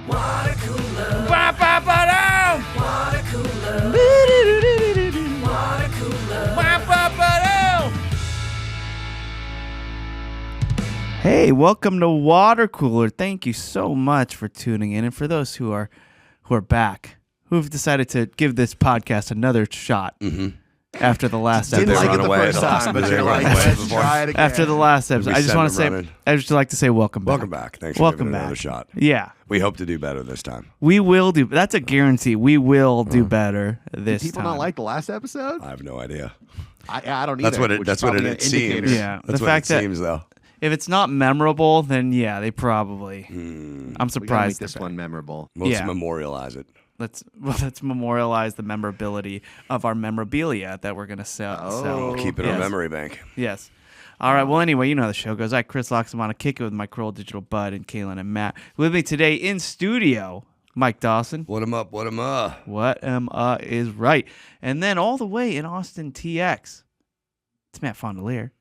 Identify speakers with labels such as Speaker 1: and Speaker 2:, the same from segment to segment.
Speaker 1: Watercooler. Watercooler. Watercooler. Hey, welcome to Watercooler. Thank you so much for tuning in, and for those who are back, who've decided to give this podcast another shot. After the last episode.
Speaker 2: Didn't like it the first time, but you're like, let's try it again.
Speaker 1: After the last episode. I just want to say, I just like to say welcome back.
Speaker 2: Welcome back. Thanks for giving it another shot.
Speaker 1: Yeah.
Speaker 2: We hope to do better this time.
Speaker 1: We will do. That's a guarantee. We will do better this time.
Speaker 3: People not like the last episode?
Speaker 2: I have no idea.
Speaker 3: I don't either.
Speaker 2: That's what it seems.
Speaker 1: Yeah.
Speaker 2: That's
Speaker 1: the
Speaker 2: what
Speaker 1: fact
Speaker 2: it seems, though.
Speaker 1: If it's not memorable, then yeah, they probably. I'm surprised.
Speaker 3: We gotta make this one memorable.
Speaker 2: Let's memorialize it.
Speaker 1: Let's memorialize the memorability of our memorabilia that we're gonna sell.
Speaker 2: We'll keep it in our memory bank.
Speaker 1: Yes. All right. Well, anyway, you know how the show goes. I, Chris Locks, I'm on a kick it with my Curl Digital Bud and Kaylin and Matt. With me today in studio, Mike Dawson.
Speaker 2: What am up? What am
Speaker 1: What am is right. And then all the way in Austin, TX, it's Matt Fondelier.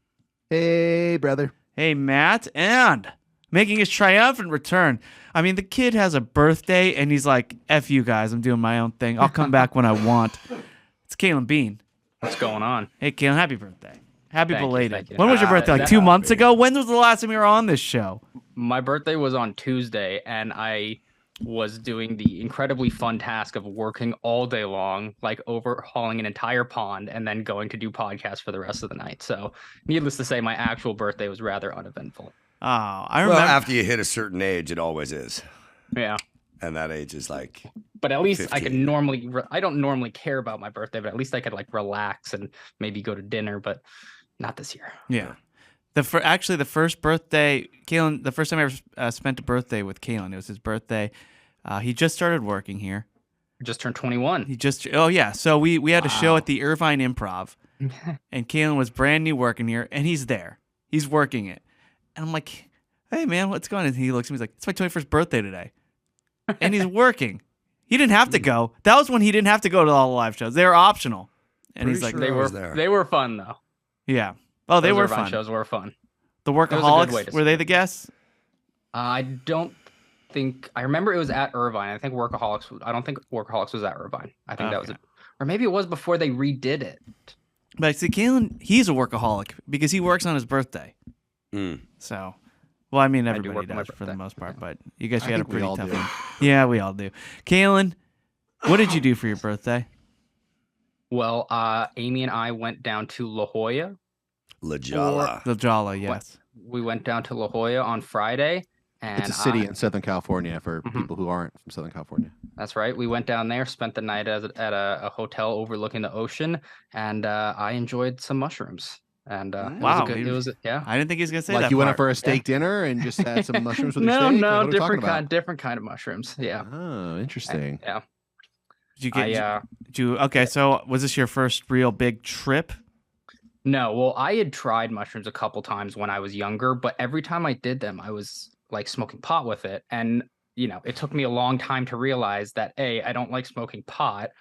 Speaker 3: Hey, brother.
Speaker 1: Hey, Matt. And making his triumphant return. I mean, the kid has a birthday, and he's like, F you guys, I'm doing my own thing. I'll come back when I want. It's Kalen Bean.
Speaker 4: What's going on?
Speaker 1: Hey, Kalen, happy birthday. Happy belated.
Speaker 4: Thank you.
Speaker 1: When was your birthday? Like 2 months ago? When was the last time you were on this show?
Speaker 4: My birthday was on Tuesday, and I was doing the incredibly fun task of working all day long, like overhauling an entire pond, and then going to do podcasts for the rest of the night. So, needless to say, my actual birthday was rather uneventful.
Speaker 1: Oh, I remember.
Speaker 2: Well, after you hit a certain age, it always is.
Speaker 4: Yeah.
Speaker 2: And that age is like.
Speaker 4: But at least
Speaker 2: 15.
Speaker 4: I could normally. I don't normally care about my birthday, but at least I could like relax and maybe go to dinner. But not this year.
Speaker 1: Yeah. Actually, the first birthday, Kalen. The first time I ever spent a birthday with Kalen, it was his birthday. He just started working here.
Speaker 4: Just turned 21.
Speaker 1: He just. Oh yeah. So we had a show at the Irvine Improv, and Kalen was brand new working here, and he's there. He's working it. And I'm like, hey, man, what's going on? And he looks at me, he's like, it's my 21st birthday today. And he's working. He didn't have to go. That was when he didn't have to go to all the live shows. They were optional. And he's like,
Speaker 4: they were fun, though.
Speaker 1: Yeah. Oh, they were
Speaker 4: fun.
Speaker 1: fun.
Speaker 4: Shows were fun.
Speaker 1: The Workaholics, were they the guests?
Speaker 4: I don't think, I remember it was at Irvine. I don't think Workaholics was at Irvine. I think that was it. Or maybe it was before they redid it.
Speaker 1: But see, Kalen, he's a workaholic because he works on his birthday. So, well, I mean, everybody does for the most part, but you guys had a pretty tough one. Yeah, we all do. Kalen, what did you do for your birthday?
Speaker 4: Well, Amy and I went down to La Jolla.
Speaker 2: La Jolla.
Speaker 1: La Jolla, yes.
Speaker 4: We went down to La Jolla on Friday. And
Speaker 3: it's a city in Southern California for people who aren't from Southern California.
Speaker 4: That's right. We went down there, spent the night at a hotel overlooking the ocean, and I enjoyed some mushrooms. And
Speaker 1: wow,
Speaker 4: it was yeah.
Speaker 1: I didn't think he was gonna say
Speaker 3: that.
Speaker 1: Like
Speaker 3: you went out for a steak dinner and just had some mushrooms with your steak?
Speaker 4: No, different kind of mushrooms. Yeah.
Speaker 3: Oh, interesting.
Speaker 4: Yeah.
Speaker 1: Okay, so was this your first real big trip?
Speaker 4: No, well, I had tried mushrooms a couple times when I was younger, but every time I did them, I was like smoking pot with it. And, you know, it took me a long time to realize that A, I don't like smoking pot,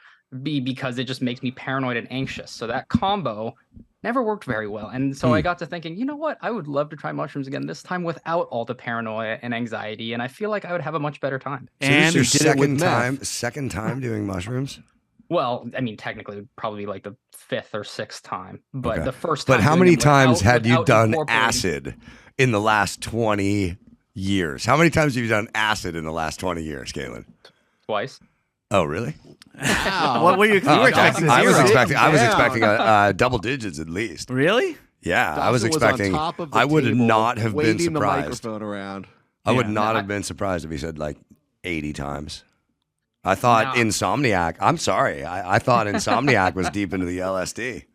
Speaker 4: B, because it just makes me paranoid and anxious. So that combo never worked very well. And so I got to thinking, you know what? I would love to try mushrooms again, this time without all the paranoia and anxiety. And I feel like I would have a much better time.
Speaker 2: So and this is your second time doing mushrooms?
Speaker 4: Well, I mean, technically, it would probably be like the 5th or 6th time. But the first time.
Speaker 2: But how many times had you done acid in the last 20 years? How many times have you done acid in the last 20 years, Kalen?
Speaker 4: Twice.
Speaker 2: Oh, really?
Speaker 1: Wow. What were you expecting?
Speaker 2: I was expecting double digits at least.
Speaker 1: Really?
Speaker 2: Yeah, I was expecting. I would not have been surprised.
Speaker 3: The microphone around.
Speaker 2: I would not have been surprised if he said like 80 times. I thought Insomniac. I'm sorry. I thought Insomniac was deep into the LSD.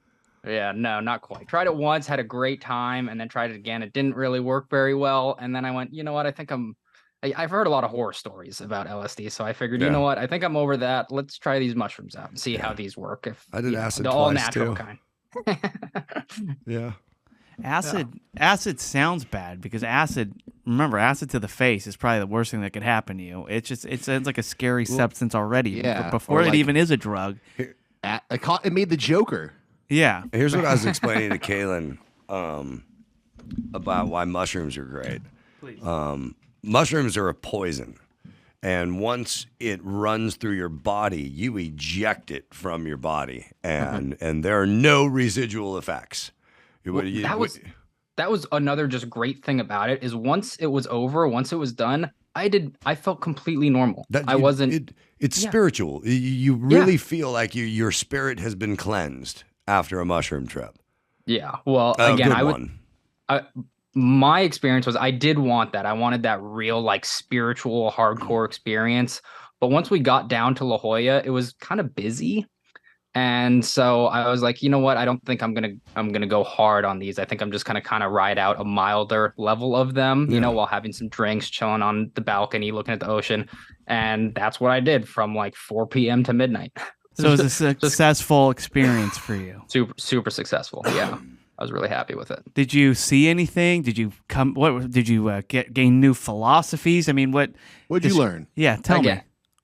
Speaker 4: Yeah, no, not quite. Tried it once, had a great time, and then tried it again. It didn't really work very well. And then I went, you know what? I think I've heard a lot of horror stories about LSD, so I figured, you know what? I think I'm over that. Let's try these mushrooms out and see how these work. If
Speaker 2: I did acid
Speaker 4: the
Speaker 2: twice
Speaker 4: all natural
Speaker 2: too.
Speaker 4: Kind.
Speaker 2: Yeah.
Speaker 1: Acid sounds bad because acid to the face is probably the worst thing that could happen to you. It sounds like a scary substance already before it even is a drug.
Speaker 3: It made the Joker.
Speaker 1: Yeah.
Speaker 2: Here's what I was explaining to Kaylin about why mushrooms are great. Mushrooms are a poison. And once it runs through your body, you eject it from your body, and there are no residual effects.
Speaker 4: Well, that was another just great thing about it is once it was over, once it was done, I felt completely normal.
Speaker 2: It's spiritual. You really feel like your spirit has been cleansed after a mushroom trip.
Speaker 4: Yeah. Well, again, my experience was I did want that. I wanted that real like spiritual hardcore experience. But once we got down to La Jolla, it was kind of busy. And so I was like, you know what? I don't think I'm gonna go hard on these. I think I'm just gonna kind of ride out a milder level of them, you know, while having some drinks, chilling on the balcony, looking at the ocean. And that's what I did from like 4 p.m. to midnight.
Speaker 1: So it was a successful experience for you.
Speaker 4: Super successful. Yeah. I was really happy with it.
Speaker 1: Did you see anything? Did you gain new philosophies? I mean, what
Speaker 3: did you learn?
Speaker 1: Yeah, tell me.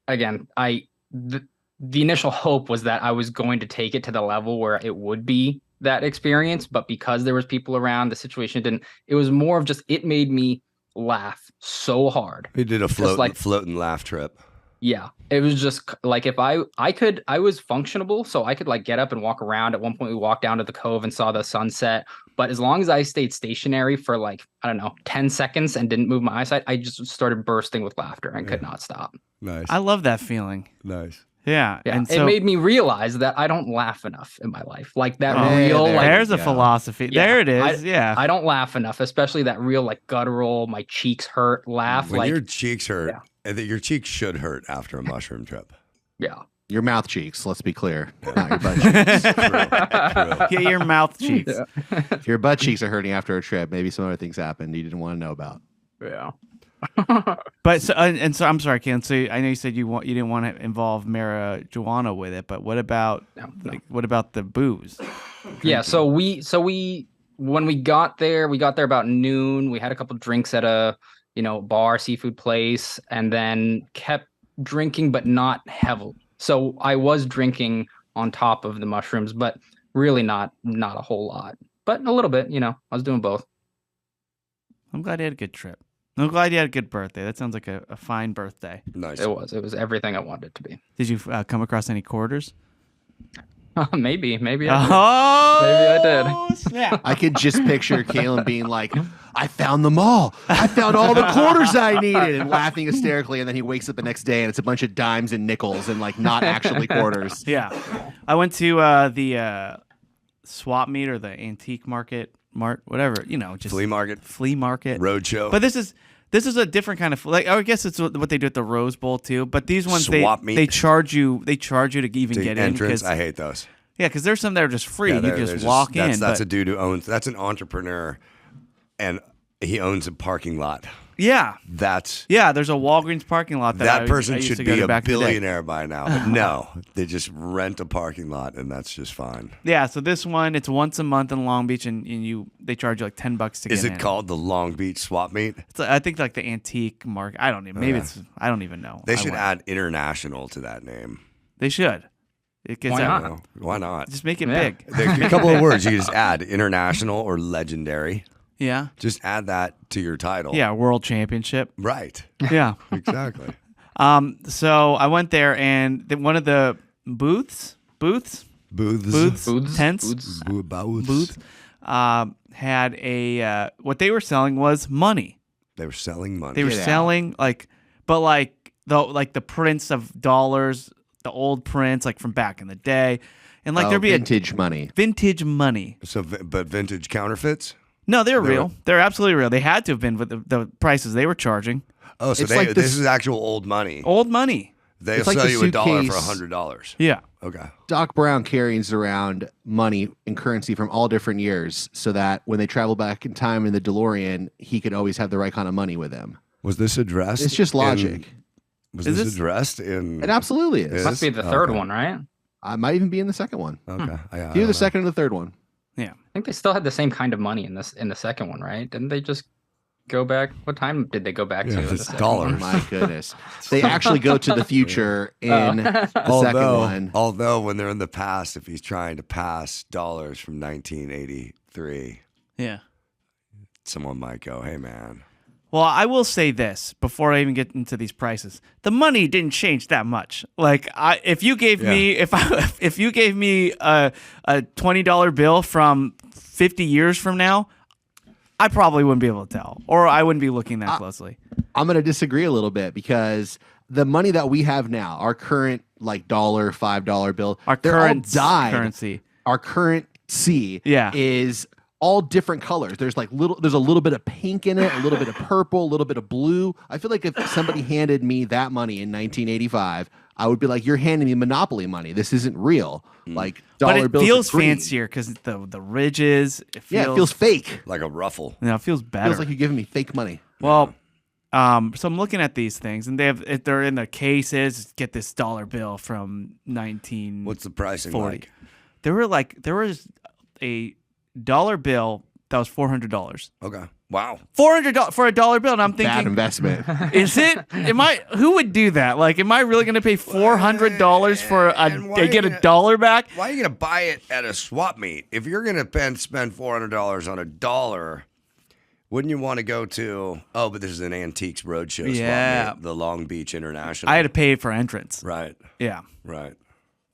Speaker 4: Again, the initial hope was that I was going to take it to the level where it would be that experience, but because there was people around, the situation didn't. It was more of just it made me laugh so hard.
Speaker 2: We did a float and laugh trip.
Speaker 4: Yeah, it was just like if I was functionable, so I could like get up and walk around. At one point, we walked down to the cove and saw the sunset. But as long as I stayed stationary for like, I don't know, 10 seconds and didn't move my eyesight, I just started bursting with laughter and could not stop.
Speaker 2: Nice.
Speaker 1: I love that feeling.
Speaker 2: Nice.
Speaker 1: Yeah.
Speaker 4: And it made me realize that I don't laugh enough in my life. Like that real
Speaker 1: there's a philosophy.
Speaker 4: Yeah,
Speaker 1: there it is.
Speaker 4: I don't laugh enough, especially that real like guttural, my cheeks hurt laugh.
Speaker 2: When your cheeks hurt, your cheeks should hurt after a mushroom trip.
Speaker 4: Yeah.
Speaker 3: Your mouth cheeks, let's be clear. Not your butt cheeks.
Speaker 1: True. Yeah, your mouth cheeks.
Speaker 3: Yeah. If your butt cheeks are hurting after a trip, maybe some other things happened you didn't want to know about.
Speaker 4: Yeah.
Speaker 1: But so I'm sorry, Ken. So I know you said you didn't want to involve marijuana with it, but what about what about the booze?
Speaker 4: Yeah, so we when we got there about noon. We had a couple drinks at a bar, seafood place, and then kept drinking, but not heavily. So I was drinking on top of the mushrooms, but really not a whole lot, but a little bit. I was doing both.
Speaker 1: I'm glad you had a good trip. I'm glad you had a good birthday. That sounds like a fine birthday.
Speaker 2: Nice.
Speaker 4: It was everything I wanted it to be.
Speaker 1: Did you come across any quarters?
Speaker 4: Maybe I did. Maybe
Speaker 1: I
Speaker 4: did.
Speaker 1: Snap.
Speaker 3: I could just picture Kalen being like, I found them all. I found all the quarters I needed, and laughing hysterically. And then he wakes up the next day and it's a bunch of dimes and nickels and like not actually quarters.
Speaker 1: Yeah. I went to the swap meet or the antique mart, whatever, just flea market,
Speaker 2: roadshow.
Speaker 1: But this is a different kind of I guess it's what they do at the Rose Bowl too. But these ones they charge you to even get
Speaker 2: entrance.
Speaker 1: in.
Speaker 2: I hate those.
Speaker 1: Yeah, because there's some that are just free. You just walk in.
Speaker 2: That's a dude who owns. That's an entrepreneur, and he owns a parking lot.
Speaker 1: Yeah,
Speaker 2: there's
Speaker 1: a Walgreens parking lot.
Speaker 2: That person should be a billionaire by now. But no, they just rent a parking lot, and that's just fine.
Speaker 1: Yeah, so this one, it's once a month in Long Beach, and they charge you like $10 to get in.
Speaker 2: Is it called the Long Beach Swap Meet?
Speaker 1: I think like the antique market. I don't even. Maybe I don't even know.
Speaker 2: They should add international to that name.
Speaker 1: They should.
Speaker 2: Why not?
Speaker 1: Just make it big.
Speaker 2: A couple of words you can just add: international or legendary.
Speaker 1: Yeah.
Speaker 2: Just add that to your title.
Speaker 1: Yeah, world championship.
Speaker 2: Right.
Speaker 1: Yeah.
Speaker 2: Exactly.
Speaker 1: So I went there, and one of the booths, tents, had a what they were selling was money.
Speaker 2: They were selling money.
Speaker 1: They were selling the prints of dollars, the old prints from back in the day, and there'd be
Speaker 3: vintage money.
Speaker 1: Vintage money.
Speaker 2: So, but vintage counterfeits.
Speaker 1: No, they're real. They're absolutely real. They had to have been with the prices they were charging.
Speaker 2: Oh, so this is actual old money.
Speaker 1: Old money.
Speaker 2: They'll sell you $1 for $100.
Speaker 1: Yeah.
Speaker 2: Okay.
Speaker 3: Doc Brown carries around money and currency from all different years so that when they travel back in time in the DeLorean, he could always have the right kind of money with him.
Speaker 2: Was this addressed?
Speaker 3: It's just logic.
Speaker 2: Was this addressed in?
Speaker 3: It absolutely is.
Speaker 4: Must be the third one, right?
Speaker 3: I might even be in the second one.
Speaker 2: Okay.
Speaker 3: Either the second or the third one.
Speaker 1: Yeah.
Speaker 4: I think they still had the same kind of money in the second one, right? Didn't they just go back? What time did they go back to?
Speaker 2: It's dollars.
Speaker 3: Oh my goodness. They actually go to the future in the second one.
Speaker 2: Although when they're in the past, if he's trying to pass dollars from 1983,
Speaker 1: yeah,
Speaker 2: someone might go, "Hey, man."
Speaker 1: Well, I will say this before I even get into these prices: the money didn't change that much. Like, if you gave me if you gave me a $20 bill from 50 years from now, I probably wouldn't be able to tell, or I wouldn't be looking that closely.
Speaker 3: I'm going to disagree a little bit because the money that we have now, our current like $1, $5 bill,
Speaker 1: Our
Speaker 3: they're all
Speaker 1: current
Speaker 3: dyed.
Speaker 1: currency.
Speaker 3: Our currency
Speaker 1: Yeah.
Speaker 3: is all different colors. There's a little bit of pink in it, a little bit of purple, a little bit of blue. I feel like if somebody handed me that money in 1985, I would be like, "You're handing me Monopoly money. This isn't real." Like dollar
Speaker 1: But it
Speaker 3: bills are
Speaker 1: feels
Speaker 3: green.
Speaker 1: fancier because the ridges. It
Speaker 3: Feels fake.
Speaker 2: Like a ruffle.
Speaker 1: it feels better.
Speaker 3: Feels like you're giving me fake money.
Speaker 1: Well, so I'm looking at these things, and they're in the cases. Get this dollar bill from 1940.
Speaker 2: What's the pricing like?
Speaker 1: There was a dollar bill that was $400.
Speaker 2: Okay. Wow.
Speaker 1: $400 for a dollar bill, and I'm
Speaker 3: Bad
Speaker 1: thinking,
Speaker 3: investment.
Speaker 1: is it? Who would do that? Like, am I really going to pay $400 for to get a dollar back?
Speaker 2: Why are you going to buy it at a swap meet? If you're going to spend $400 on a dollar, wouldn't you want to go to, but this is an Antiques Roadshow
Speaker 1: Yeah.
Speaker 2: swap meet, the Long Beach International.
Speaker 1: I had to pay for entrance.
Speaker 2: Right.
Speaker 1: Yeah.
Speaker 2: Right.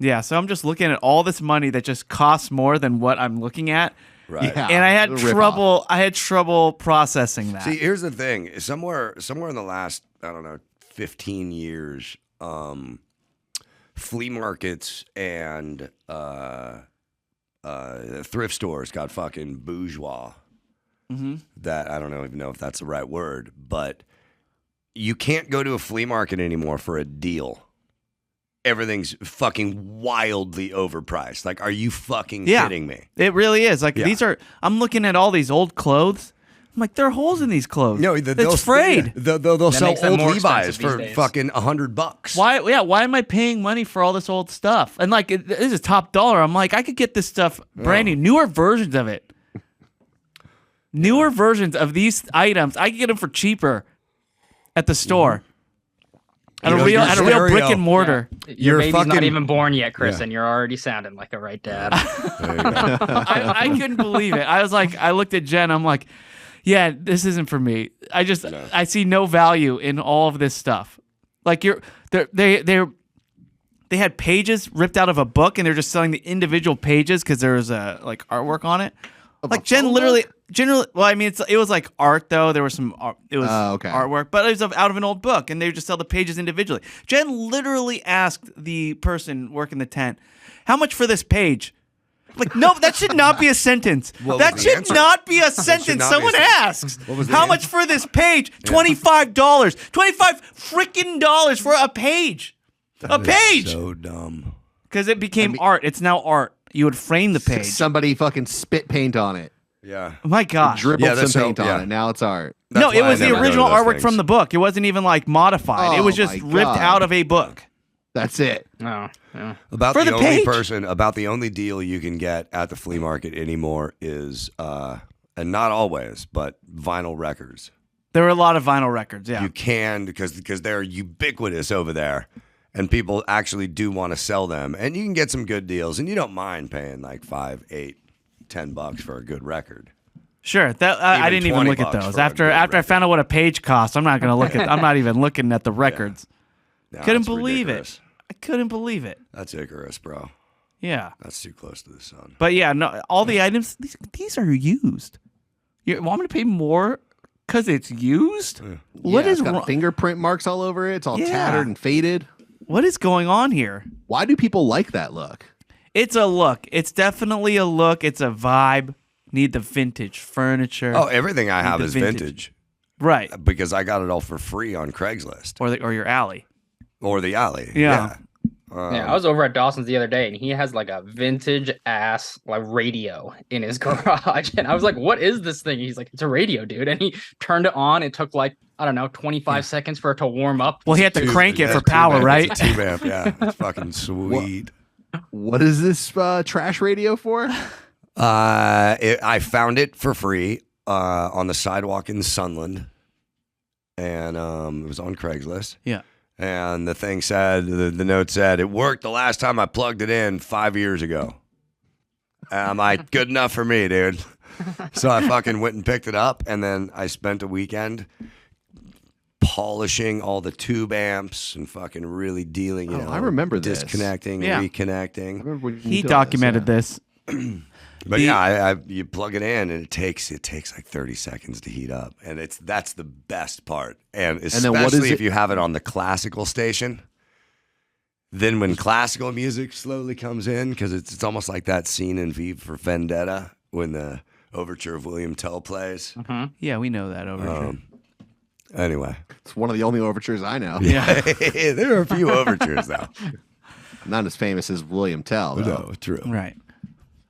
Speaker 1: Yeah, so I'm just looking at all this money that just costs more than what I'm looking at.
Speaker 2: Right.
Speaker 3: Yeah.
Speaker 1: And I had
Speaker 3: a rip-off.
Speaker 1: trouble. I had trouble processing that.
Speaker 2: See, here's the thing. Somewhere in the last, 15 years, flea markets and thrift stores got fucking bourgeois.
Speaker 1: Mm-hmm.
Speaker 2: That I don't even know if that's the right word, but you can't go to a flea market anymore for a deal. Everything's fucking wildly overpriced. Like, are you fucking kidding me?
Speaker 1: It really is. Like,
Speaker 2: Yeah.
Speaker 1: I'm looking at all these old clothes. I'm like, there are holes in these clothes.
Speaker 2: No,
Speaker 1: it's frayed.
Speaker 2: They'll sell
Speaker 4: makes them
Speaker 2: old
Speaker 4: more
Speaker 2: Levi's
Speaker 4: expensive these
Speaker 2: for
Speaker 4: days.
Speaker 2: fucking $100.
Speaker 1: Why? Yeah. Why am I paying money for all this old stuff? And like, this is top dollar. I'm like, I could get this stuff brand new, newer versions of it. Newer versions of these items, I could get them for cheaper at the store. At a real brick and mortar.
Speaker 4: Your
Speaker 2: You're
Speaker 4: baby's
Speaker 2: fucking-
Speaker 4: not even born yet, Chris,
Speaker 2: Yeah.
Speaker 4: and you're already sounding like a right dad.
Speaker 2: There you go.
Speaker 1: I couldn't believe it. I was like, I looked at Jen. I'm like, yeah, this isn't for me. I see no value in all of this stuff. Like they had pages ripped out of a book, and they're just selling the individual pages because there was a like artwork on it. Like Jen generally, well, I mean, it was like art though. There was some, it was artwork, but it was out of an old book, and they would just sell the pages individually. Jen literally asked the person working the tent, "How much for this page?" Like, no, that should not be a sentence.
Speaker 2: What was
Speaker 1: That
Speaker 2: the
Speaker 1: should
Speaker 2: answer?
Speaker 1: not be a
Speaker 2: should
Speaker 1: sentence.
Speaker 2: not be a
Speaker 1: Someone
Speaker 2: sentence.
Speaker 1: asks,
Speaker 2: What was the
Speaker 1: "How
Speaker 2: answer?
Speaker 1: much for this page?" $25. $25 freaking dollars for a page. A page.
Speaker 2: So dumb.
Speaker 1: Because it became art. It's now art. You would frame the page.
Speaker 3: Somebody fucking spit paint on it.
Speaker 2: Yeah.
Speaker 1: Oh my gosh.
Speaker 3: Dribbled
Speaker 2: Yeah, that's
Speaker 3: some paint
Speaker 2: so-
Speaker 3: on
Speaker 2: yeah.
Speaker 3: it. Now it's art.
Speaker 1: No,
Speaker 2: That's
Speaker 1: it
Speaker 2: why I
Speaker 1: was the
Speaker 2: never go to
Speaker 1: original
Speaker 2: those
Speaker 1: artwork
Speaker 2: things.
Speaker 1: from the book. It wasn't even like modified. It was
Speaker 3: Oh,
Speaker 1: just
Speaker 3: my
Speaker 1: ripped
Speaker 3: God.
Speaker 1: out of a book.
Speaker 3: That's it.
Speaker 4: No, yeah.
Speaker 2: About
Speaker 1: For
Speaker 2: the
Speaker 1: the
Speaker 2: only
Speaker 1: page.
Speaker 2: about the only deal you can get at the flea market anymore is, and not always, but vinyl records.
Speaker 1: There were a lot of vinyl records. Yeah.
Speaker 2: You can because they're ubiquitous over there, and people actually do want to sell them, and you can get some good deals, and you don't mind paying like $5, $8, $10 for a good record.
Speaker 1: Sure. That I
Speaker 2: Even
Speaker 1: didn't even
Speaker 2: 20
Speaker 1: look at
Speaker 2: bucks
Speaker 1: those.
Speaker 2: for a
Speaker 1: After
Speaker 2: good
Speaker 1: I
Speaker 2: record.
Speaker 1: found out what a page cost, I'm not going to look at. I'm not even looking at the records.
Speaker 2: No,
Speaker 1: Couldn't
Speaker 2: that's
Speaker 1: believe
Speaker 2: ridiculous.
Speaker 1: it. I couldn't believe it.
Speaker 2: That's Icarus, bro.
Speaker 1: Yeah.
Speaker 2: That's too close to the sun.
Speaker 1: But yeah, no, all the items these are used. You want me to pay more because it's used? What
Speaker 3: Yeah,
Speaker 1: is
Speaker 3: it's got
Speaker 1: wrong?
Speaker 3: fingerprint marks all over it. It's all
Speaker 1: Yeah.
Speaker 3: tattered and faded.
Speaker 1: What is going on here?
Speaker 3: Why do people like that look?
Speaker 1: It's a look. It's definitely a look. It's a vibe. Need the vintage furniture.
Speaker 2: Oh, everything I have
Speaker 1: the
Speaker 2: is
Speaker 1: vintage.
Speaker 2: vintage
Speaker 1: Right.
Speaker 2: because I got it all for free on Craigslist
Speaker 1: Or your alley.
Speaker 2: or the alley.
Speaker 1: Yeah.
Speaker 4: Yeah, I was over at Dawson's the other day, and he has like a vintage ass like radio in his garage, and I was like, "What is this thing?" He's like, "It's a radio, dude." And he turned it on. It took like 25 seconds for it to warm up.
Speaker 1: Well, he had to crank it
Speaker 2: Yeah,
Speaker 1: for power,
Speaker 2: two-amp.
Speaker 1: right?
Speaker 2: It's a two-amp, yeah. It's fucking sweet.
Speaker 3: What is this trash radio for?
Speaker 2: I found it for free on the sidewalk in Sunland, and it was on Craigslist.
Speaker 1: Yeah.
Speaker 2: And the thing said, the note said, it worked the last time I plugged it in 5 years ago. And I'm like, good enough for me, dude. So I fucking went and picked it up, and then I spent a weekend polishing all the tube amps and fucking really dealing,
Speaker 3: I remember this.
Speaker 2: disconnecting,
Speaker 1: Yeah.
Speaker 2: reconnecting.
Speaker 3: I remember when you
Speaker 1: He
Speaker 3: told us,
Speaker 1: documented
Speaker 3: yeah.
Speaker 1: this.
Speaker 2: But yeah, you plug it in and it takes like 30 seconds to heat up, and that's the best part. And
Speaker 3: then what is
Speaker 2: especially if
Speaker 3: it-
Speaker 2: you have it on the classical station, then when classical music slowly comes in, because it's almost like that scene in V for Vendetta when the overture of William Tell plays.
Speaker 1: Yeah, we know that overture.
Speaker 2: Anyway,
Speaker 3: It's one of the only overtures I know.
Speaker 1: Yeah.
Speaker 2: there are a few overtures though.
Speaker 3: Not as famous as William Tell, though.
Speaker 2: No, true.
Speaker 1: Right.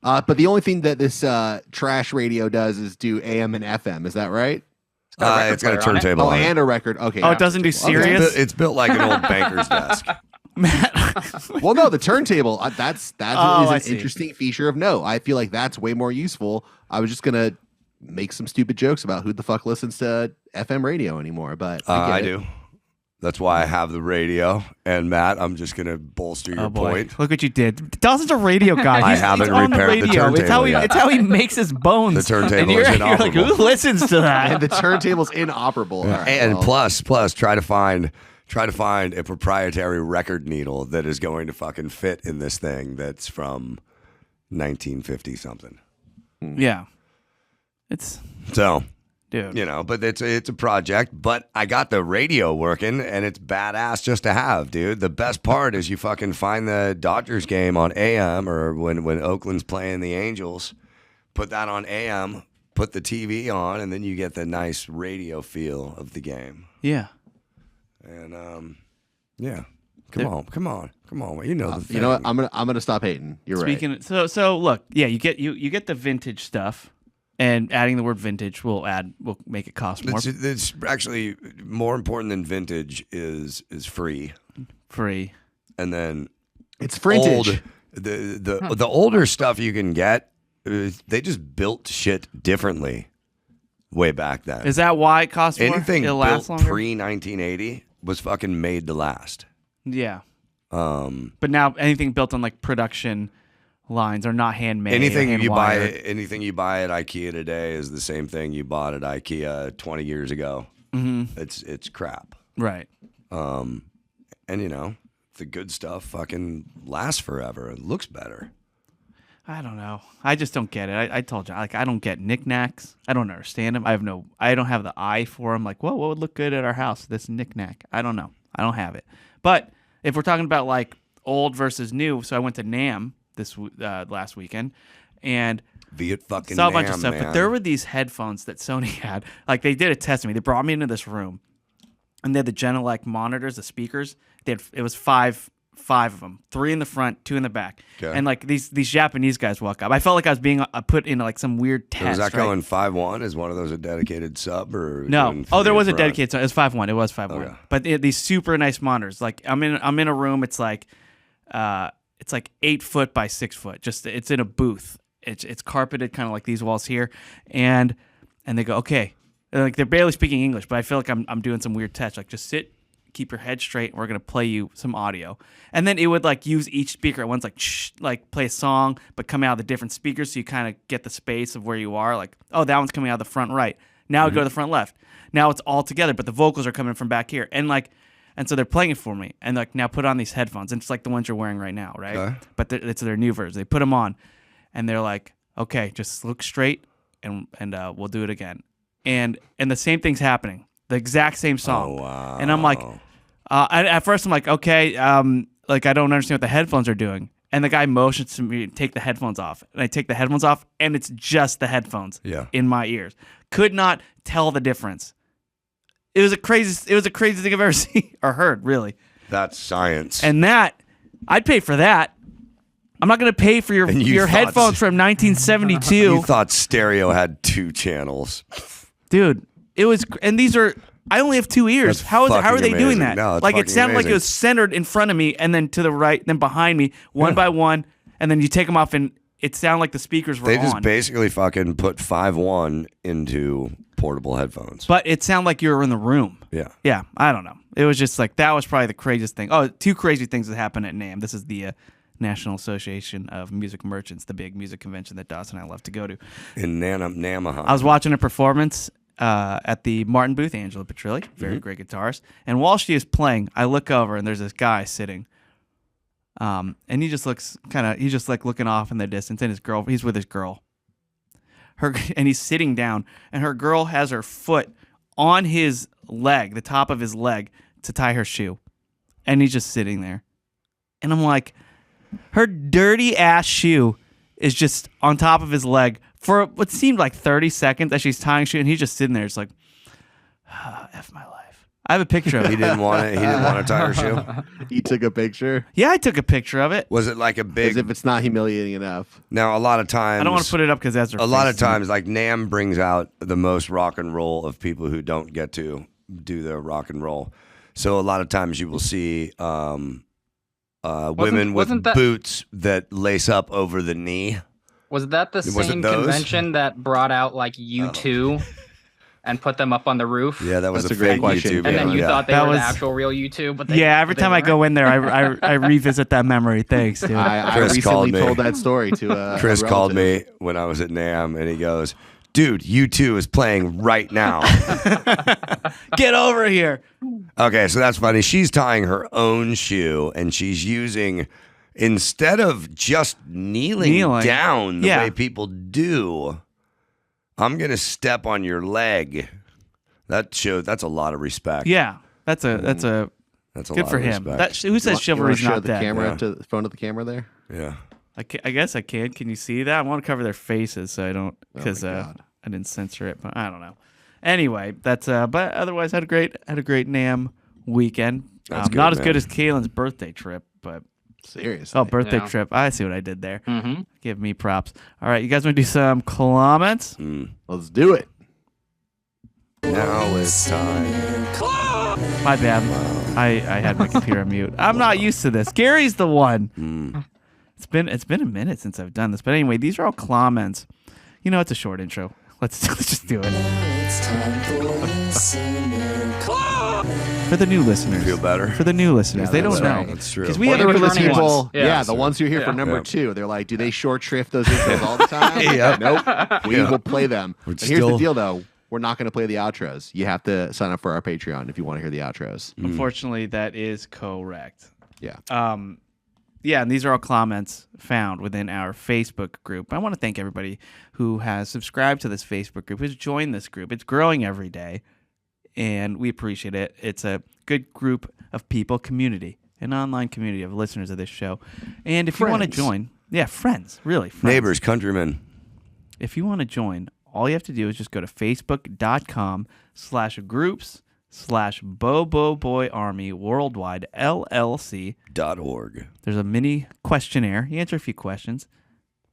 Speaker 3: But the only thing that this trash radio does is do AM and FM. Is that right?
Speaker 2: It's got a
Speaker 4: player on it.
Speaker 2: turntable on it.
Speaker 3: And a record. Okay.
Speaker 1: Oh, it doesn't do
Speaker 2: It's
Speaker 1: serious?
Speaker 2: it's built like an old banker's desk.
Speaker 3: Well, no, the turntable. That is
Speaker 1: Oh, I
Speaker 3: an
Speaker 1: see.
Speaker 3: interesting feature of note. I feel like that's way more useful. I was just gonna make some stupid jokes about who the fuck listens to FM radio anymore, but
Speaker 2: I
Speaker 3: get it.
Speaker 2: do. That's why I have the radio. And Matt, I'm just gonna bolster your
Speaker 1: Oh boy!
Speaker 2: point.
Speaker 1: Look what you did. Dawson's a radio guy.
Speaker 2: I
Speaker 1: He's
Speaker 2: haven't
Speaker 1: on the
Speaker 2: repaired the
Speaker 1: radio. It's how
Speaker 2: turntable
Speaker 1: he.
Speaker 2: yet.
Speaker 1: It's how he makes his bones.
Speaker 2: The turntable
Speaker 1: and you're,
Speaker 2: is
Speaker 1: you're like,
Speaker 2: inoperable.
Speaker 1: who listens to that?
Speaker 3: And the turntable's inoperable. All right,
Speaker 2: And
Speaker 3: well,
Speaker 2: plus, try to find a proprietary record needle that is going to fucking fit in this thing that's from 1950 something.
Speaker 1: Yeah. It's
Speaker 2: So,
Speaker 1: dude.
Speaker 2: but it's a project. But I got the radio working, and it's badass just to have, dude. The best part is you fucking find the Dodgers game on AM, or when Oakland's playing the Angels, put that on AM, put the TV on, and then you get the nice radio feel of the game.
Speaker 1: Yeah.
Speaker 2: And yeah, come on. Well, you know the thing.
Speaker 3: you know what? I'm gonna stop hating. You're
Speaker 1: Speaking of, so look, yeah, you get the vintage stuff, and adding the word vintage will make it cost more.
Speaker 2: It's actually more important than vintage is free,
Speaker 1: Free.
Speaker 2: and then
Speaker 3: It's frintage.
Speaker 2: old. The older stuff you can get, they just built shit differently way back then.
Speaker 1: Is that why it costs more?
Speaker 2: Anything
Speaker 1: It'll
Speaker 2: built
Speaker 1: last longer.
Speaker 2: pre 1980 was fucking made to last.
Speaker 1: Yeah. But now anything built on like production lines are not handmade.
Speaker 2: Anything
Speaker 1: hand
Speaker 2: you buy
Speaker 1: wired.
Speaker 2: at IKEA today is the same thing you bought at IKEA 20 years ago. Mm-hmm. It's crap.
Speaker 1: Right.
Speaker 2: And the good stuff fucking lasts forever. It looks better.
Speaker 1: I don't know. I just don't get it. I told you, like, I don't get knickknacks. I don't understand them. I don't have the eye for them. Like, whoa, what would look good at our house? This knickknack. I don't know. I don't have it. But if we're talking about like old versus new, so I went to NAMM this last weekend, and
Speaker 2: Viet fucking
Speaker 1: saw a bunch of
Speaker 2: NAMM,
Speaker 1: stuff.
Speaker 2: man.
Speaker 1: But there were these headphones that Sony had. Like, they did a test of me. They brought me into this room, and they had the Genelec monitors, the speakers. It was five of them, 3 in the front, 2 in the back.
Speaker 2: Okay.
Speaker 1: And like these Japanese guys walk up. I felt like I was being put into like some weird test.
Speaker 2: Was that
Speaker 1: right?
Speaker 2: going 5.1? Is one of those a dedicated sub or
Speaker 1: No.
Speaker 2: going
Speaker 1: Oh, there
Speaker 2: free
Speaker 1: was a
Speaker 2: front?
Speaker 1: dedicated. It was 5.1. It was 5.1.
Speaker 2: Okay.
Speaker 1: But these super nice monitors. Like I'm in a room. It's like 8 foot by 6 foot. Just it's in a booth. It's carpeted, kind of like these walls here, and they go, okay. Like they're barely speaking English, but I feel like I'm doing some weird test. Like just sit, keep your head straight, and we're gonna play you some audio. And then it would like use each speaker at once, like shh, like play a song, but come out of the different speakers, so you kind of get the space of where you are. Like, oh, that one's coming out of the front right. Now we go to the front left. Now it's all together, but the vocals are coming from back here. And so they're playing it for me. And like, now put on these headphones. And it's like the ones you're wearing right now, right?
Speaker 2: Okay.
Speaker 1: But it's their new version. They put them on, and they're like, okay, just look straight, and we'll do it again. And the same thing's happening. The exact same song.
Speaker 2: Oh, wow.
Speaker 1: And I'm like, at first I'm like, okay, like I don't understand what the headphones are doing. And the guy motions to me to take the headphones off. And I take the headphones off, and it's just the headphones in my ears. Could not tell the difference. It was a crazy thing I've ever seen or heard, really.
Speaker 2: That's science.
Speaker 1: And that, I'd pay for that. I'm not going to pay for
Speaker 2: And you
Speaker 1: your
Speaker 2: thought-
Speaker 1: headphones from 1972.
Speaker 2: You thought stereo had 2 channels.
Speaker 1: Dude, it was, and these are, I only have 2 ears.
Speaker 2: That's
Speaker 1: How are
Speaker 2: fucking
Speaker 1: they doing
Speaker 2: amazing.
Speaker 1: that?
Speaker 2: No, it's
Speaker 1: like it
Speaker 2: fucking
Speaker 1: sounded like it
Speaker 2: amazing.
Speaker 1: was centered in front of me, and then to the right, then behind me, one by one, and then you take them off, and it sounded like the speakers were
Speaker 2: They
Speaker 1: on.
Speaker 2: just basically fucking put 5.1 into portable headphones.
Speaker 1: But it sounded like you were in the room.
Speaker 2: Yeah.
Speaker 1: Yeah, I don't know. It was just like, that was probably the craziest thing. Oh, 2 crazy things that happened at NAMM. This is the National Association of Music Merchants, the big music convention that Dawson and I love to go to.
Speaker 2: In Namaha.
Speaker 1: I was watching a performance at the Martin booth, Angela Petrilli, very great guitarist. And while she is playing, I look over and there's this guy sitting. And he just looks he's just like looking off in the distance, and he's with his girl. And he's sitting down, and her girl has her foot on his leg, the top of his leg, to tie her shoe. And he's just sitting there. And I'm like, her dirty ass shoe is just on top of his leg for what seemed like 30 seconds as she's tying shoe, and he's just sitting there. It's like, F my life. I have a picture of it.
Speaker 2: He didn't want to tie her shoe.
Speaker 3: He took a picture.
Speaker 1: Yeah, I took a picture of it.
Speaker 2: Was it like a big?
Speaker 3: As if it's not humiliating enough.
Speaker 2: Now, a lot of times,
Speaker 1: I don't want to put it up because that's her
Speaker 2: a lot
Speaker 1: face.
Speaker 2: of times, like NAMM brings out the most rock and roll of people who don't get to do the rock and roll. So a lot of times you will see women with boots that lace up over the knee.
Speaker 4: Was that the same convention that brought out like U2 and put them up on the roof?
Speaker 2: Yeah, that was
Speaker 3: That's
Speaker 2: a
Speaker 3: a great
Speaker 2: fake
Speaker 3: question.
Speaker 2: YouTube.
Speaker 4: And then you thought they
Speaker 1: That
Speaker 4: were
Speaker 1: was-
Speaker 4: the actual real U2, but
Speaker 1: Every time I go in there, I revisit that memory. Thanks, dude.
Speaker 3: I
Speaker 2: Chris called
Speaker 3: recently
Speaker 2: me.
Speaker 3: told that story to
Speaker 2: Chris
Speaker 3: a
Speaker 2: called
Speaker 3: relative.
Speaker 2: me when I was at NAMM, and he goes, "Dude, U2 is playing right now."
Speaker 1: Get over here.
Speaker 2: Okay, so that's funny. She's tying her own shoe, and she's using, instead of just kneeling down the
Speaker 1: Yeah.
Speaker 2: way people do, I'm gonna step on your leg. That's a lot of respect.
Speaker 1: Yeah, that's a
Speaker 2: That's a
Speaker 1: good
Speaker 2: lot
Speaker 1: for
Speaker 2: of
Speaker 1: him.
Speaker 2: respect.
Speaker 1: Who says
Speaker 3: You wanna
Speaker 1: chivalry's
Speaker 3: show
Speaker 1: not
Speaker 3: the
Speaker 1: dead?
Speaker 3: camera
Speaker 2: Yeah.
Speaker 3: to the phone of the camera there.
Speaker 2: Yeah.
Speaker 1: I guess I can. Can you see that? I want to cover their faces so I don't, because
Speaker 3: my God.
Speaker 1: I didn't censor it, but I don't know. Anyway, that's but otherwise had a great NAMM weekend.
Speaker 2: That's good,
Speaker 1: not as
Speaker 2: man.
Speaker 1: good as Kaylin's birthday trip, but
Speaker 3: Seriously.
Speaker 1: birthday
Speaker 4: Yeah.
Speaker 1: trip. I see what I did there.
Speaker 4: Mm-hmm.
Speaker 1: Give me props. All right, you guys want to do some comments?
Speaker 3: Let's do it.
Speaker 2: Now it's time.
Speaker 1: My bad. I had my computer on mute. I'm not used to this. Gary's the one. It's been a minute since I've done this, but anyway, these are all comments. You know, it's a short intro. Let's just do it. For the new listeners.
Speaker 2: Feel better?
Speaker 1: For the new listeners,
Speaker 3: Yeah,
Speaker 1: they don't
Speaker 3: that's
Speaker 1: know.
Speaker 3: right.
Speaker 2: That's true.
Speaker 1: Because we
Speaker 4: Or
Speaker 1: have
Speaker 4: the
Speaker 3: For the
Speaker 4: returning
Speaker 3: people,
Speaker 4: ones. Yeah.
Speaker 3: the ones who are here for number
Speaker 2: Yeah.
Speaker 3: 2, they're like, do they short shrift those intros all the time?
Speaker 2: Yep.
Speaker 3: Nope. We will play them.
Speaker 2: We're
Speaker 3: But here's the
Speaker 2: still-
Speaker 3: deal, though. We're not going to play the outros. You have to sign up for our Patreon if you want to hear the outros.
Speaker 1: Unfortunately, that is correct.
Speaker 3: Yeah.
Speaker 1: Yeah, and these are all comments found within our Facebook group. I want to thank everybody who has subscribed to this Facebook group, who's joined this group. It's growing every day, and we appreciate it. It's a good group of people, community, an online community of listeners of this show. And if you want to
Speaker 3: Friends.
Speaker 1: join, friends, really, friends.
Speaker 2: Neighbors, countrymen.
Speaker 1: If you want to join, all you have to do is just go to facebook.com/groups/Bobo Army Worldwide LLC.
Speaker 2: .org.
Speaker 1: There's a mini questionnaire. You answer a few questions.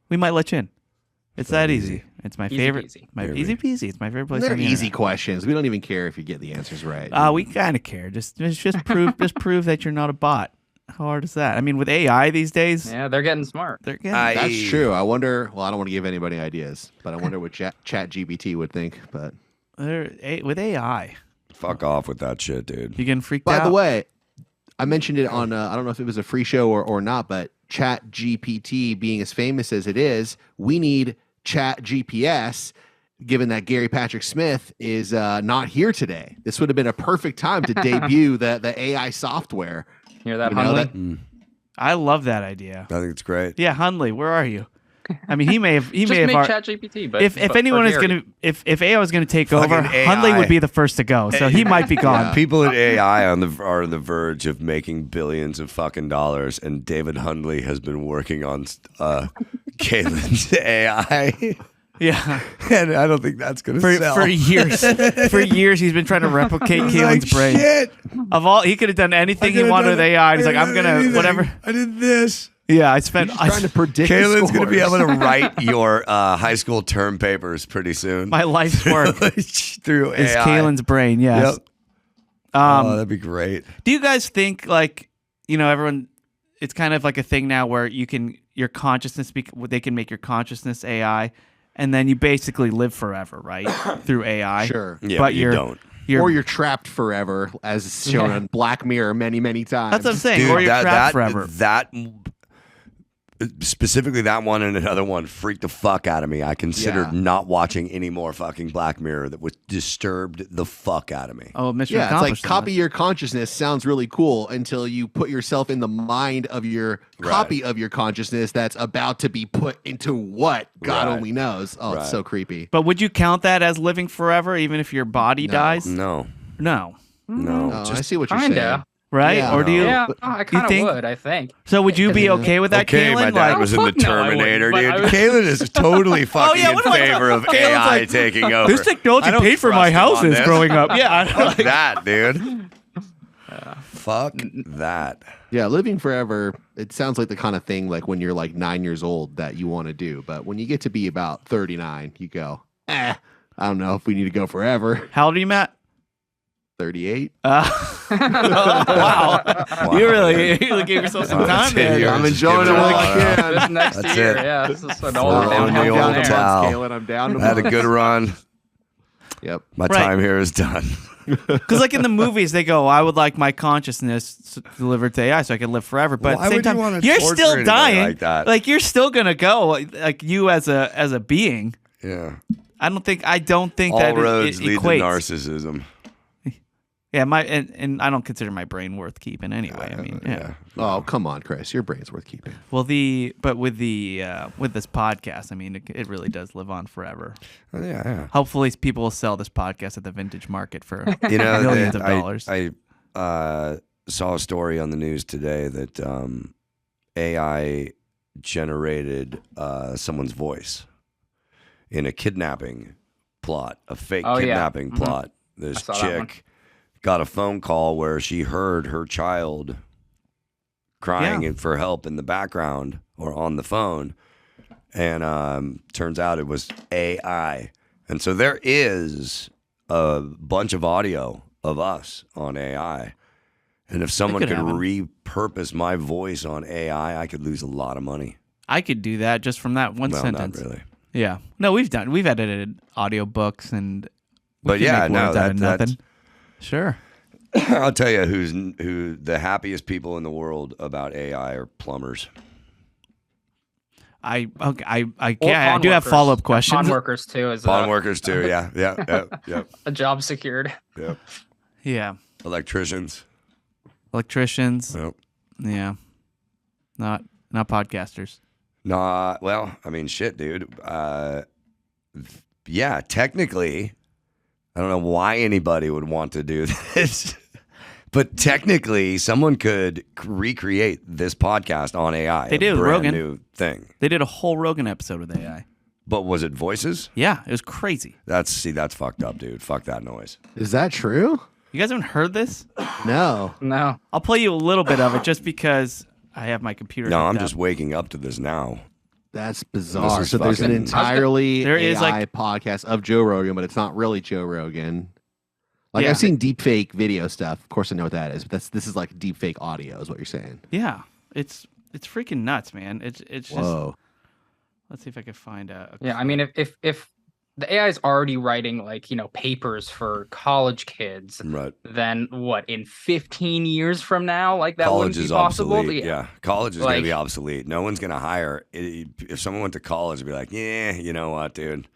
Speaker 1: We might let you in. It's that easy. It's my
Speaker 4: Easy
Speaker 1: favorite.
Speaker 4: peasy.
Speaker 1: Easy peasy. It's my favorite place.
Speaker 3: They're
Speaker 1: on the
Speaker 3: easy
Speaker 1: internet.
Speaker 3: questions. We don't even care if you get the answers right.
Speaker 1: We kind of care. Just prove that you're not a bot. How hard is that? I mean, with AI these days,
Speaker 4: Yeah, they're getting smart.
Speaker 1: they're getting.
Speaker 3: That's true. I wonder. Well, I don't want to give anybody ideas, but I wonder what Chat GPT would think. But
Speaker 1: with AI,
Speaker 2: Fuck off with that shit, dude.
Speaker 1: you getting freaked
Speaker 3: by
Speaker 1: out?
Speaker 3: the way, I mentioned it on. I don't know if it was a free show or not, but Chat GPT being as famous as it is, we need Chat GPS. Given that Gary Patrick Smith is not here today, this would have been a perfect time to debut the AI software.
Speaker 4: Hear that,
Speaker 3: You know,
Speaker 4: Hundley?
Speaker 1: I love that idea.
Speaker 2: I think it's great.
Speaker 1: Yeah, Hundley, where are you? I mean, he may have.
Speaker 4: Just make ChatGPT, but
Speaker 1: if anyone
Speaker 4: for
Speaker 1: is
Speaker 4: Gary.
Speaker 1: gonna if AI was gonna take
Speaker 2: Fucking
Speaker 1: over,
Speaker 2: AI.
Speaker 1: Hundley would be the first to go. So he might be gone.
Speaker 3: Yeah.
Speaker 2: People at AI are on the verge of making billions of fucking dollars, and David Hundley has been working on Kaylin's AI,
Speaker 1: Yeah,
Speaker 2: and I don't think that's gonna sell.
Speaker 1: for years. For years, he's been trying to replicate
Speaker 2: Like,
Speaker 1: Kaylin's brain.
Speaker 2: shit.
Speaker 1: Of all, he could have done anything he wanted with AI. He's like, I'm gonna whatever.
Speaker 2: I did this.
Speaker 1: Yeah, I spent.
Speaker 3: He's trying to predict. the
Speaker 2: Kaylin's gonna be
Speaker 3: scores.
Speaker 2: able to write your high school term papers pretty soon.
Speaker 1: My life's work
Speaker 2: through
Speaker 1: is
Speaker 2: AI.
Speaker 1: Kaylin's brain. Yes.
Speaker 2: Yep. Oh, that'd be great.
Speaker 1: Do you guys think like everyone? It's kind of like a thing now where your consciousness. They can make your consciousness AI, and then you basically live forever, right? Through AI.
Speaker 3: Sure.
Speaker 2: Yeah,
Speaker 1: but
Speaker 2: you don't.
Speaker 3: Or you're trapped forever, as is shown on Black Mirror many, many times.
Speaker 1: That's what I'm saying.
Speaker 2: Dude,
Speaker 1: or you're
Speaker 2: that
Speaker 1: trapped forever.
Speaker 2: specifically that one and another one freaked the fuck out of me. I considered not watching any more fucking Black Mirror. That was disturbed the fuck out of me.
Speaker 1: Oh, mission
Speaker 3: Yeah, it's like
Speaker 1: accomplished.
Speaker 3: copy your consciousness sounds really cool until you put yourself in the mind of your copy of your consciousness that's about to be put into what God only knows. Oh, it's so creepy.
Speaker 1: But would you count that as living forever, even if your body dies?
Speaker 2: No.
Speaker 1: No.
Speaker 3: Oh, I see what you're saying.
Speaker 1: Right?
Speaker 3: Yeah.
Speaker 1: Or do you?
Speaker 4: Yeah, I kind of
Speaker 1: think-
Speaker 4: would. I think.
Speaker 1: So would you be okay with that,
Speaker 2: Okay, my
Speaker 1: Kaylin?
Speaker 2: dad
Speaker 1: Like,
Speaker 2: was in the
Speaker 4: fuck no, I wouldn't,
Speaker 2: Terminator,
Speaker 4: but
Speaker 2: dude.
Speaker 4: I would-
Speaker 2: Kaylin is totally fucking
Speaker 1: yeah,
Speaker 2: in
Speaker 1: what am I
Speaker 2: favor of
Speaker 1: talking-
Speaker 2: AI
Speaker 1: like,
Speaker 2: taking over.
Speaker 1: this technology
Speaker 2: I don't
Speaker 1: paid for
Speaker 2: trust
Speaker 1: my
Speaker 2: him on
Speaker 1: houses
Speaker 2: this.
Speaker 1: growing up. Yeah.
Speaker 2: Fuck that, dude. Fuck that.
Speaker 3: Yeah, living forever, it sounds like the kind of thing like when you're like 9 years old that you want to do. But when you get to be about 39, you go, I don't know if we need to go forever.
Speaker 1: How old are you, Matt?
Speaker 3: 38.
Speaker 1: Wow. You really gave yourself some time there.
Speaker 3: I'm enjoying it while I can.
Speaker 4: This next
Speaker 2: That's
Speaker 4: year,
Speaker 2: it.
Speaker 4: yeah, this is an
Speaker 2: Oh,
Speaker 4: older
Speaker 2: I'm
Speaker 4: downhill
Speaker 2: down
Speaker 4: from
Speaker 2: to
Speaker 4: there.
Speaker 2: town.
Speaker 3: Kaylin, I'm down to
Speaker 2: Had a
Speaker 3: months.
Speaker 2: good run.
Speaker 3: Yep.
Speaker 2: My time here is done.
Speaker 1: Because like in the movies, they go, I would like my consciousness delivered to AI so I can live forever. But
Speaker 2: Why
Speaker 1: at the same
Speaker 2: would you
Speaker 1: time,
Speaker 2: wanna
Speaker 1: you're
Speaker 2: torture
Speaker 1: still
Speaker 2: anybody
Speaker 1: dying.
Speaker 2: like that?
Speaker 1: Like you're still gonna go. Like you as a being.
Speaker 2: Yeah.
Speaker 1: I don't think that
Speaker 2: All
Speaker 1: it
Speaker 2: roads lead to
Speaker 1: equates.
Speaker 2: narcissism.
Speaker 1: Yeah, and I don't consider my brain worth keeping anyway. I mean, yeah.
Speaker 3: Oh, come on, Chris. Your brain's worth keeping.
Speaker 1: Well, with this podcast, I mean, it really does live on forever.
Speaker 2: Oh, yeah.
Speaker 1: Hopefully, people will sell this podcast at the vintage market for
Speaker 2: You know,
Speaker 1: millions of dollars.
Speaker 2: I saw a story on the news today that AI generated someone's voice in a kidnapping plot, a fake kidnapping plot. This
Speaker 4: I saw that one.
Speaker 2: chick got a phone call where she heard her child crying for help in the background or on the phone, and turns out it was AI. And so there is a bunch of audio of us on AI. And if someone could repurpose my voice on AI, I could lose a lot of money.
Speaker 1: I could do that just from that one
Speaker 2: Well,
Speaker 1: sentence.
Speaker 2: not really.
Speaker 1: Yeah. No, we've edited audiobooks and. we
Speaker 2: But
Speaker 1: can
Speaker 2: yeah,
Speaker 1: make
Speaker 2: no,
Speaker 1: words out of
Speaker 2: that's
Speaker 1: nothing. Sure.
Speaker 2: I'll tell you who the happiest people in the world about AI are plumbers.
Speaker 1: I
Speaker 4: Or
Speaker 1: do
Speaker 4: pawn
Speaker 1: have
Speaker 4: workers.
Speaker 1: follow up questions.
Speaker 4: Pawn workers too is
Speaker 2: Pawn workers too, yep.
Speaker 4: a job secured.
Speaker 2: Yep.
Speaker 1: Yeah.
Speaker 2: Electricians.
Speaker 1: Electricians.
Speaker 2: Yep.
Speaker 1: Yeah. Not podcasters.
Speaker 2: Nah, well, I mean, shit, dude. Yeah, technically, I don't know why anybody would want to do this, but technically, someone could recreate this podcast on AI.
Speaker 1: They did with
Speaker 2: brand
Speaker 1: Rogan.
Speaker 2: new thing.
Speaker 1: They did a whole Rogan episode with AI.
Speaker 2: But was it voices?
Speaker 1: Yeah, it was crazy.
Speaker 2: That's fucked up, dude. Fuck that noise.
Speaker 3: Is that true?
Speaker 1: You guys haven't heard this?
Speaker 3: No.
Speaker 4: No.
Speaker 1: I'll play you a little bit of it just because I have my computer.
Speaker 2: No,
Speaker 1: hooked
Speaker 2: I'm
Speaker 1: up.
Speaker 2: just waking up to this now.
Speaker 3: That's bizarre.
Speaker 2: This is
Speaker 3: So there's an
Speaker 2: fucking-
Speaker 3: entirely
Speaker 1: There is,
Speaker 3: AI
Speaker 1: like-
Speaker 3: podcast of Joe Rogan, but it's not really Joe Rogan. Like
Speaker 1: Yeah.
Speaker 3: I've seen deepfake video stuff. Of course, I know what that is. But this is like deepfake audio, is what you're saying.
Speaker 1: Yeah, it's freaking nuts, man. It's just.
Speaker 3: Whoa.
Speaker 1: Let's see if I can find a.
Speaker 4: Yeah, I mean, if the AI is already writing papers for college kids,
Speaker 2: Right.
Speaker 4: then what, in 15 years from now, like that
Speaker 2: College
Speaker 4: wouldn't
Speaker 2: is
Speaker 4: be possible?
Speaker 2: obsolete. Yeah. College is going to be
Speaker 4: Like-
Speaker 2: obsolete. No one's going to hire. If someone went to college, it'd be like, yeah, you know what, dude?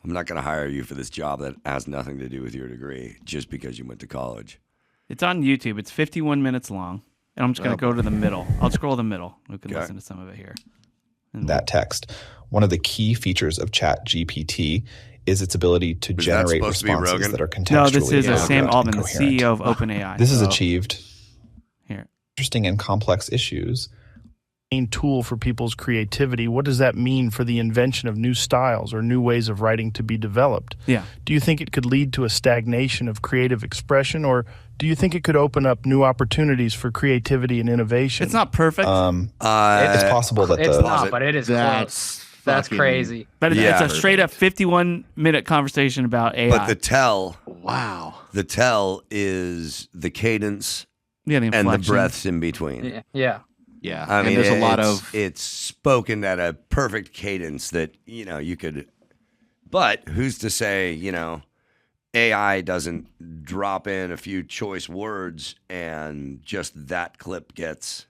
Speaker 2: I'm not going to hire you for this job that has nothing to do with your degree just because you went to college.
Speaker 1: It's on YouTube. It's 51 minutes long, and I'm just gonna go to the middle. I'll scroll the middle. We can
Speaker 2: Okay.
Speaker 1: listen to some of it here.
Speaker 5: That text. One of the key features of ChatGPT is its ability to
Speaker 2: that
Speaker 5: generate
Speaker 2: supposed to be
Speaker 5: responses
Speaker 2: Rogan?
Speaker 5: that are contextually
Speaker 1: No, this is
Speaker 5: accurate
Speaker 1: Sam
Speaker 5: and
Speaker 1: Altman, the
Speaker 5: coherent.
Speaker 1: CEO of OpenAI.
Speaker 5: This is achieved
Speaker 1: Here.
Speaker 5: interesting and complex issues.
Speaker 6: Main tool for people's creativity. What does that mean for the invention of new styles or new ways of writing to be developed?
Speaker 1: Yeah.
Speaker 6: Do you think it could lead to a stagnation of creative expression, or do you think it could open up new opportunities for creativity and innovation?
Speaker 1: It's not perfect,
Speaker 5: It's possible that
Speaker 4: It's
Speaker 5: the
Speaker 4: not, but it is close. That's
Speaker 3: fucking-
Speaker 4: crazy.
Speaker 1: but
Speaker 2: Yeah.
Speaker 1: it's a straight up 51-minute conversation about AI.
Speaker 2: But the tell is the cadence
Speaker 1: yeah, the
Speaker 2: and the
Speaker 1: inflection.
Speaker 2: breaths in between.
Speaker 4: Yeah.
Speaker 3: Yeah.
Speaker 2: I mean,
Speaker 3: and there's a lot
Speaker 2: it's-
Speaker 3: of
Speaker 2: it's spoken at a perfect cadence that you could. But who's to say AI doesn't drop in a few choice words and just that clip gets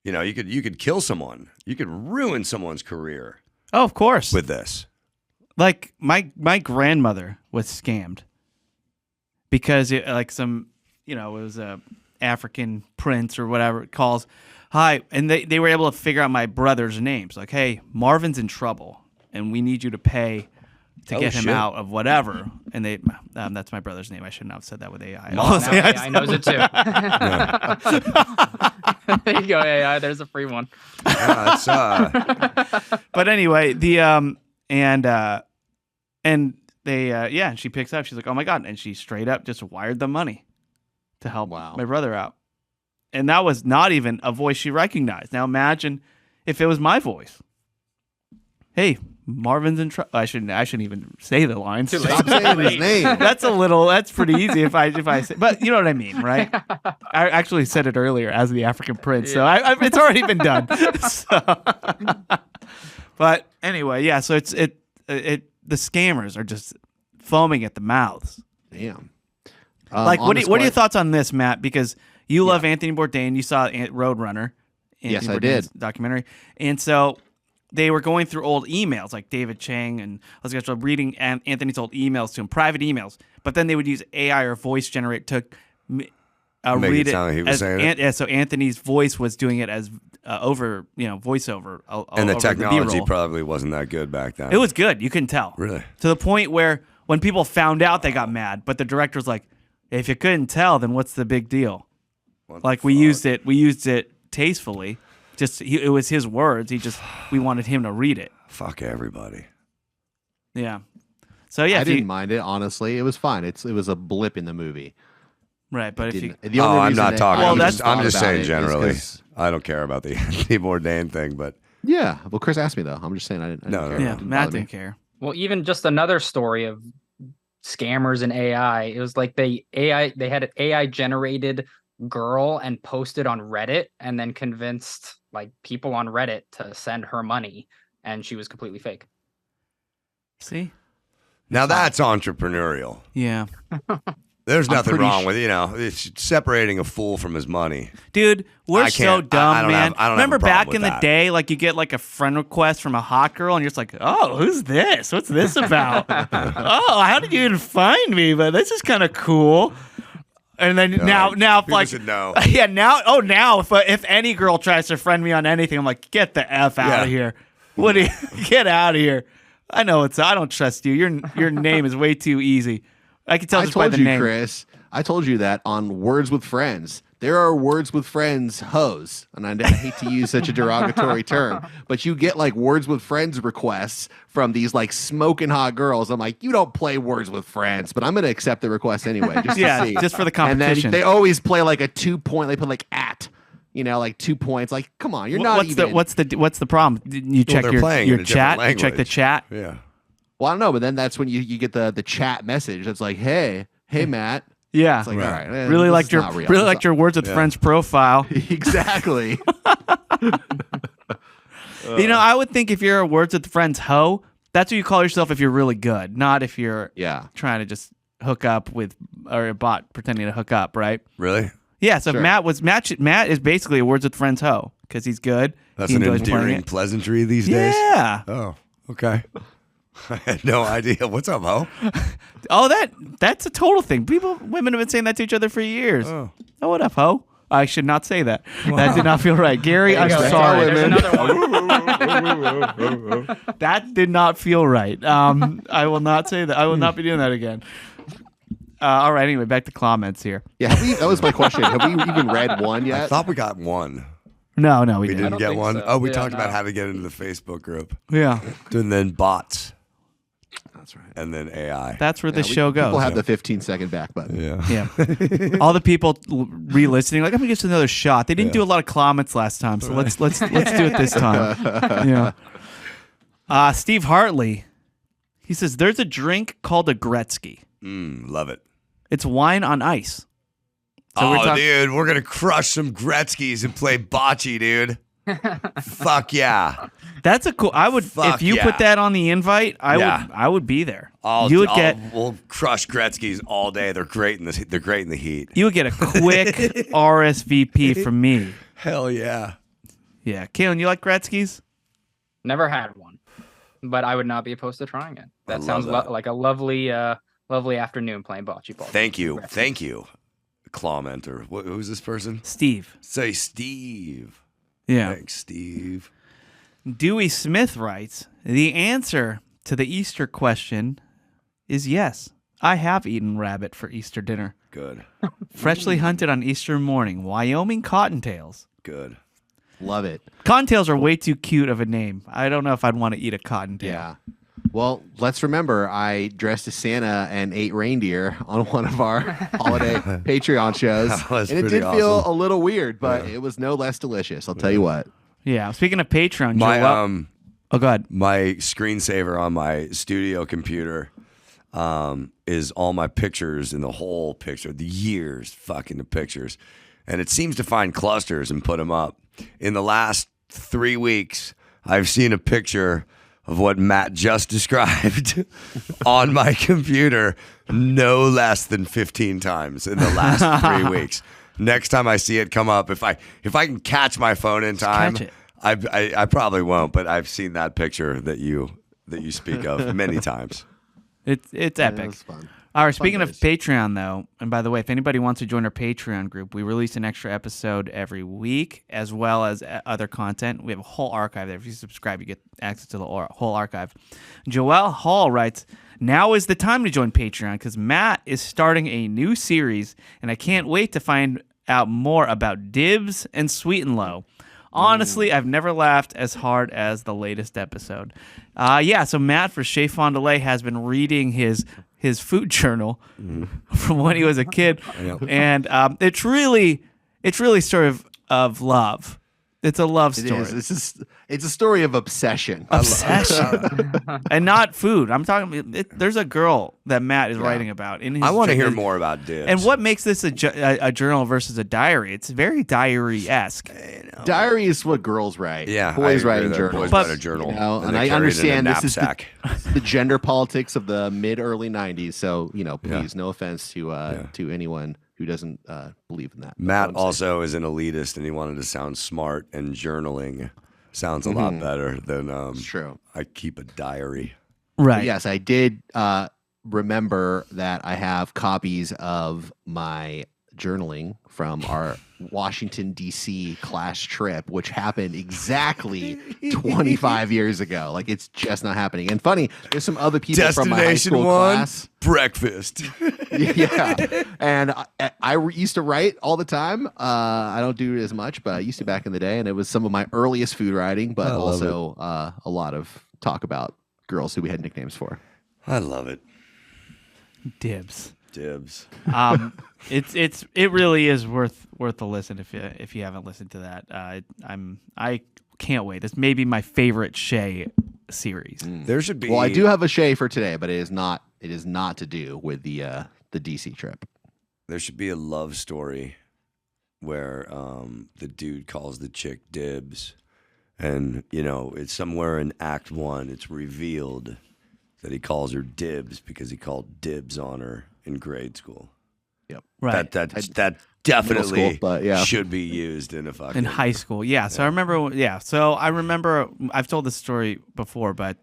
Speaker 2: You know, you could kill someone. You could ruin someone's career
Speaker 1: Oh, of course.
Speaker 2: with this.
Speaker 1: Like my grandmother was scammed because it was a African prince or whatever calls, hi, and they were able to figure out my brother's names. Like, hey, Marvin's in trouble, and we need you to pay to get him out of whatever. And that's my brother's name. I shouldn't have said that with AI.
Speaker 4: AI knows it too. There you go, AI. There's a free one.
Speaker 1: But anyway, and she picks up. She's like, oh my God. And she straight up just wired them money to help my brother out. And that was not even a voice she recognized. Now imagine if it was my voice. Hey, Marvin's in trouble. I shouldn't even say the lines.
Speaker 3: Stop saying his name.
Speaker 1: That's pretty easy if I say, but you know what I mean, right? I actually said it earlier as the African prince, so it's already been done. But anyway, yeah. So the scammers are just foaming at the mouths.
Speaker 3: Damn.
Speaker 1: Like, what are your thoughts on this, Matt? Because you love Anthony Bourdain. You saw Roadrunner.
Speaker 3: Yes, I
Speaker 1: Bourdain's
Speaker 3: did.
Speaker 1: documentary, and so they were going through old emails, like David Chang, and I was reading Anthony's old emails to him, private emails. But then they would use AI or voice generate to
Speaker 2: Make
Speaker 1: read
Speaker 2: it sound like he was saying it.
Speaker 1: Yeah, so Anthony's voice was doing it as voiceover,
Speaker 2: And the
Speaker 1: over
Speaker 2: technology
Speaker 1: B-roll.
Speaker 2: probably wasn't that good back then.
Speaker 1: It was good. You couldn't tell.
Speaker 2: Really?
Speaker 1: To the point where when people found out, they got mad. But the director was like, if you couldn't tell, then what's the big deal? We used it tastefully. It was his words. We wanted him to read it.
Speaker 2: Fuck everybody.
Speaker 1: Yeah. So yeah,
Speaker 3: I didn't mind it, honestly. It was fine. It was a blip in the movie.
Speaker 1: Right, but if you
Speaker 2: I'm not talking.
Speaker 1: Well,
Speaker 2: I'm just saying
Speaker 3: it
Speaker 2: generally. I don't care about the Anthony Bourdain thing, but
Speaker 3: yeah. Well, Chris asked me though. I'm just saying I didn't care.
Speaker 1: yeah,
Speaker 3: It didn't
Speaker 1: Matt
Speaker 3: bother me.
Speaker 1: didn't care.
Speaker 4: Well, even just another story of scammers and AI. It was like they had an AI generated girl and posted on Reddit, and then convinced like people on Reddit to send her money, and she was completely fake.
Speaker 1: See?
Speaker 2: now that's entrepreneurial.
Speaker 1: Yeah.
Speaker 2: There's nothing
Speaker 3: pretty
Speaker 2: wrong with it's separating a fool from his money.
Speaker 1: Dude, we're
Speaker 2: I
Speaker 1: so
Speaker 2: can't-
Speaker 1: dumb,
Speaker 2: I don't
Speaker 1: man.
Speaker 2: have- I don't have a
Speaker 1: Remember
Speaker 2: problem
Speaker 1: back
Speaker 2: with
Speaker 1: in the
Speaker 2: that.
Speaker 1: day, like you get like a friend request from a hot girl, and you're just like, "Oh, who's this? What's this about? Oh, how did you even find me? But this is kind of cool." And then now,
Speaker 2: people
Speaker 1: like,
Speaker 2: should know.
Speaker 1: yeah, now, if any girl tries to friend me on anything, I'm like, "Get the f out of here! What? Do you, get out of here! I know I don't trust you. Your name is way too easy. I can tell
Speaker 3: I
Speaker 1: just by
Speaker 3: told
Speaker 1: the
Speaker 3: you,
Speaker 1: name."
Speaker 3: Chris. I told you that on Words with Friends. There are Words with Friends hoes, and I hate to use such a derogatory term, but you get like Words with Friends requests from these like smoking hot girls. I'm like, you don't play Words with Friends, but I'm going to accept the request anyway, just to
Speaker 1: Yeah,
Speaker 3: see.
Speaker 1: just for the
Speaker 3: And
Speaker 1: competition.
Speaker 3: then they always play like a 2 point. They put like at, like 2 points. Like, come on, you're not
Speaker 1: what's
Speaker 3: even.
Speaker 1: what's the problem? You check
Speaker 2: they're
Speaker 1: your
Speaker 2: playing in a different
Speaker 1: chat. You check the
Speaker 2: language.
Speaker 1: chat.
Speaker 2: Yeah.
Speaker 3: Well, I don't know, but then that's when you get the chat message that's like, hey Matt.
Speaker 1: Yeah,
Speaker 3: It's like, all right,
Speaker 1: really
Speaker 3: this
Speaker 1: liked
Speaker 3: is
Speaker 1: your
Speaker 3: not real.
Speaker 1: really
Speaker 3: It's
Speaker 1: liked your Words with Friends profile.
Speaker 3: Exactly.
Speaker 1: I would think if you're a Words with Friends hoe, that's what you call yourself if you're really good, not if you're
Speaker 3: Yeah.
Speaker 1: trying to just hook up with or a bot pretending to hook up, right?
Speaker 2: Really?
Speaker 1: Yeah. So
Speaker 3: Sure.
Speaker 1: Matt is basically a Words with Friends hoe because he's good.
Speaker 2: That's
Speaker 1: he
Speaker 2: an
Speaker 1: enjoys playing
Speaker 2: endearing
Speaker 1: it.
Speaker 2: pleasantry these days.
Speaker 1: Yeah.
Speaker 2: Oh, okay. I had no idea. What's up, ho?
Speaker 1: Oh, that's a total thing. Women have been saying that to each other for years.
Speaker 2: Oh.
Speaker 1: Oh, what up, ho? I should not say that. That did not feel right. Gary,
Speaker 4: There
Speaker 1: I'm
Speaker 4: you go.
Speaker 1: sorry.
Speaker 4: There's
Speaker 3: man.
Speaker 4: another one.
Speaker 1: That did not feel right. I will not say that. I will not be doing that again. All right. Anyway, back to comments here.
Speaker 3: Yeah, that was my question. Have we even read one
Speaker 2: I
Speaker 3: yet?
Speaker 2: thought we got one.
Speaker 1: No, we
Speaker 2: We
Speaker 1: didn't.
Speaker 2: didn't
Speaker 4: don't
Speaker 2: get
Speaker 4: think
Speaker 2: one.
Speaker 4: so.
Speaker 2: Oh, we
Speaker 4: Yeah,
Speaker 2: talked about
Speaker 4: no.
Speaker 2: how to get into the Facebook group.
Speaker 1: Yeah,
Speaker 2: And then bots.
Speaker 3: That's right.
Speaker 2: And then AI.
Speaker 1: that's where the show goes.
Speaker 3: People have the 15-second back button.
Speaker 2: yeah.
Speaker 1: Yeah. All the people re-listening, like, I'm gonna give this another shot. They didn't do a lot of comments last time, so let's do it this time. Yeah. Steve Hartley, he says there's a drink called a Gretzky.
Speaker 2: Love it.
Speaker 1: It's wine on ice. So
Speaker 2: Dude, we're going to crush some Gretzky's and play bocce, dude. Fuck yeah.
Speaker 1: That's a cool. I would
Speaker 2: Fuck
Speaker 1: if you
Speaker 2: yeah.
Speaker 1: put that on the invite.
Speaker 2: Yeah.
Speaker 1: I would be there.
Speaker 2: We'll crush Gretzky's all day. They're great in the heat.
Speaker 1: You would get a quick RSVP from me.
Speaker 2: Hell yeah.
Speaker 1: Yeah, Kaylin, you like Gretzky's?
Speaker 4: Never had one, but I would not be opposed to trying it.
Speaker 2: I
Speaker 4: That
Speaker 2: love
Speaker 4: sounds
Speaker 2: that.
Speaker 4: like a lovely, lovely afternoon playing bocce ball.
Speaker 2: Thank you. Thank you. Clawmenter. Who's this person?
Speaker 1: Steve.
Speaker 2: Say Steve.
Speaker 1: Yeah.
Speaker 2: Thanks, Steve.
Speaker 1: Dewey Smith writes, the answer to the Easter question is yes. I have eaten rabbit for Easter dinner.
Speaker 2: Good.
Speaker 1: Freshly hunted on Easter morning. Wyoming cottontails.
Speaker 2: Good.
Speaker 3: Love it.
Speaker 1: Cottontails are way too cute of a name. I don't know if I'd want to eat a cottontail.
Speaker 3: Yeah. Well, let's remember I dressed as Santa and ate reindeer on one of our holiday Patreon shows.
Speaker 2: That was
Speaker 3: And it
Speaker 2: pretty
Speaker 3: did feel
Speaker 2: awesome.
Speaker 3: a little weird, but it was no less delicious. I'll tell you what.
Speaker 1: Yeah. Speaking of Patreon,
Speaker 2: My
Speaker 1: Joel, oh, go ahead.
Speaker 2: my screensaver on my studio computer is all my pictures in the whole picture, the years fucking the pictures. And it seems to find clusters and put them up. In the last 3 weeks, I've seen a picture of what Matt just described on my computer no less than 15 times in the last 3 weeks. Next time I see it come up, if I can catch my phone in time,
Speaker 1: catch it.
Speaker 2: I probably won't, but I've seen that picture that you speak of many times.
Speaker 1: It's
Speaker 3: It
Speaker 1: epic.
Speaker 3: was fun.
Speaker 1: All right, speaking of
Speaker 3: days.
Speaker 1: Patreon, though, and by the way, if anybody wants to join our Patreon group, we release an extra episode every week, as well as other content. We have a whole archive there. If you subscribe, you get access to the whole archive. Joelle Hall writes, now is the time to join Patreon because Matt is starting a new series, and I can't wait to find out more about Dibs and Sweet and Low. Honestly, I've never laughed as hard as the latest episode. So Matt for Chez Fond du Lac has been reading his food journal from when he was a kid, and it's really sort of love. It's a love
Speaker 3: It
Speaker 1: story.
Speaker 3: is. It's a story of obsession.
Speaker 1: Obsession, and not food. I'm talking. There's a girl that Matt is writing about in his.
Speaker 2: I want to hear more about Dibs.
Speaker 1: And what makes this a journal versus a diary? It's very diary-esque.
Speaker 3: Diary is what girls write.
Speaker 2: Yeah,
Speaker 3: boys
Speaker 2: I
Speaker 3: write
Speaker 2: agree
Speaker 3: in
Speaker 2: that
Speaker 3: journals.
Speaker 2: Boys
Speaker 1: But-
Speaker 2: write a journal,
Speaker 3: You know, and
Speaker 2: they
Speaker 3: I
Speaker 2: carry it in
Speaker 3: understand
Speaker 2: a
Speaker 3: this is
Speaker 2: knapsack.
Speaker 3: the gender politics of the mid-early 90s. So, please, no offense to anyone who doesn't believe in that. That's
Speaker 2: Matt
Speaker 3: what I'm saying.
Speaker 2: also is an elitist, and he wanted to sound smart, and journaling sounds a lot better than
Speaker 3: It's true.
Speaker 2: I keep a diary.
Speaker 1: Right.
Speaker 3: Yes, I did remember that I have copies of my journaling from our Washington, D.C. class trip, which happened exactly 25 years ago. Like, it's just not happening. And funny, there's some other people from my high
Speaker 2: Destination
Speaker 3: school
Speaker 2: one,
Speaker 3: class.
Speaker 2: breakfast.
Speaker 3: Yeah. And I used to write all the time. I don't do it as much, but I used to back in the day. And it was some of my earliest food writing, but
Speaker 2: I love
Speaker 3: also a lot of talk about girls who we had nicknames for.
Speaker 2: I love it.
Speaker 1: Dibs.
Speaker 2: Dibs.
Speaker 1: It really is worth a listen if you haven't listened to that. I can't wait. This may be my favorite Shay series.
Speaker 2: There should be.
Speaker 3: Well, I do have a Shay for today, but it is not to do with the DC trip.
Speaker 2: There should be a love story where the dude calls the chick Dibs, and it's somewhere in Act 1. It's revealed that he calls her Dibs because he called dibs on her in grade school.
Speaker 3: Yep.
Speaker 1: Right.
Speaker 2: That definitely
Speaker 3: school, but yeah.
Speaker 2: should be used in a fucking
Speaker 1: In high school. Yeah. So I remember I've told this story before, but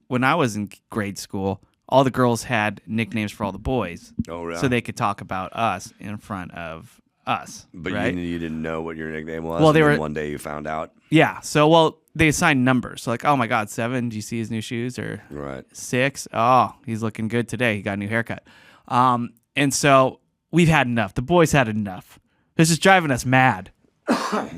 Speaker 1: when I was in grade school, all the girls had nicknames for all the boys.
Speaker 2: Oh, really?
Speaker 1: So they could talk about us in front of us.
Speaker 2: But
Speaker 1: right?
Speaker 2: you didn't know what your nickname was.
Speaker 1: Well,
Speaker 2: and
Speaker 1: they
Speaker 2: then
Speaker 1: were-
Speaker 2: one day you found out.
Speaker 1: Yeah. So, they assigned numbers. So like, oh my God, 7, do you see his new shoes? Or
Speaker 2: Right.
Speaker 1: 6, oh, he's looking good today. He got a new haircut. And so we've had enough. The boys had enough. This is driving us mad.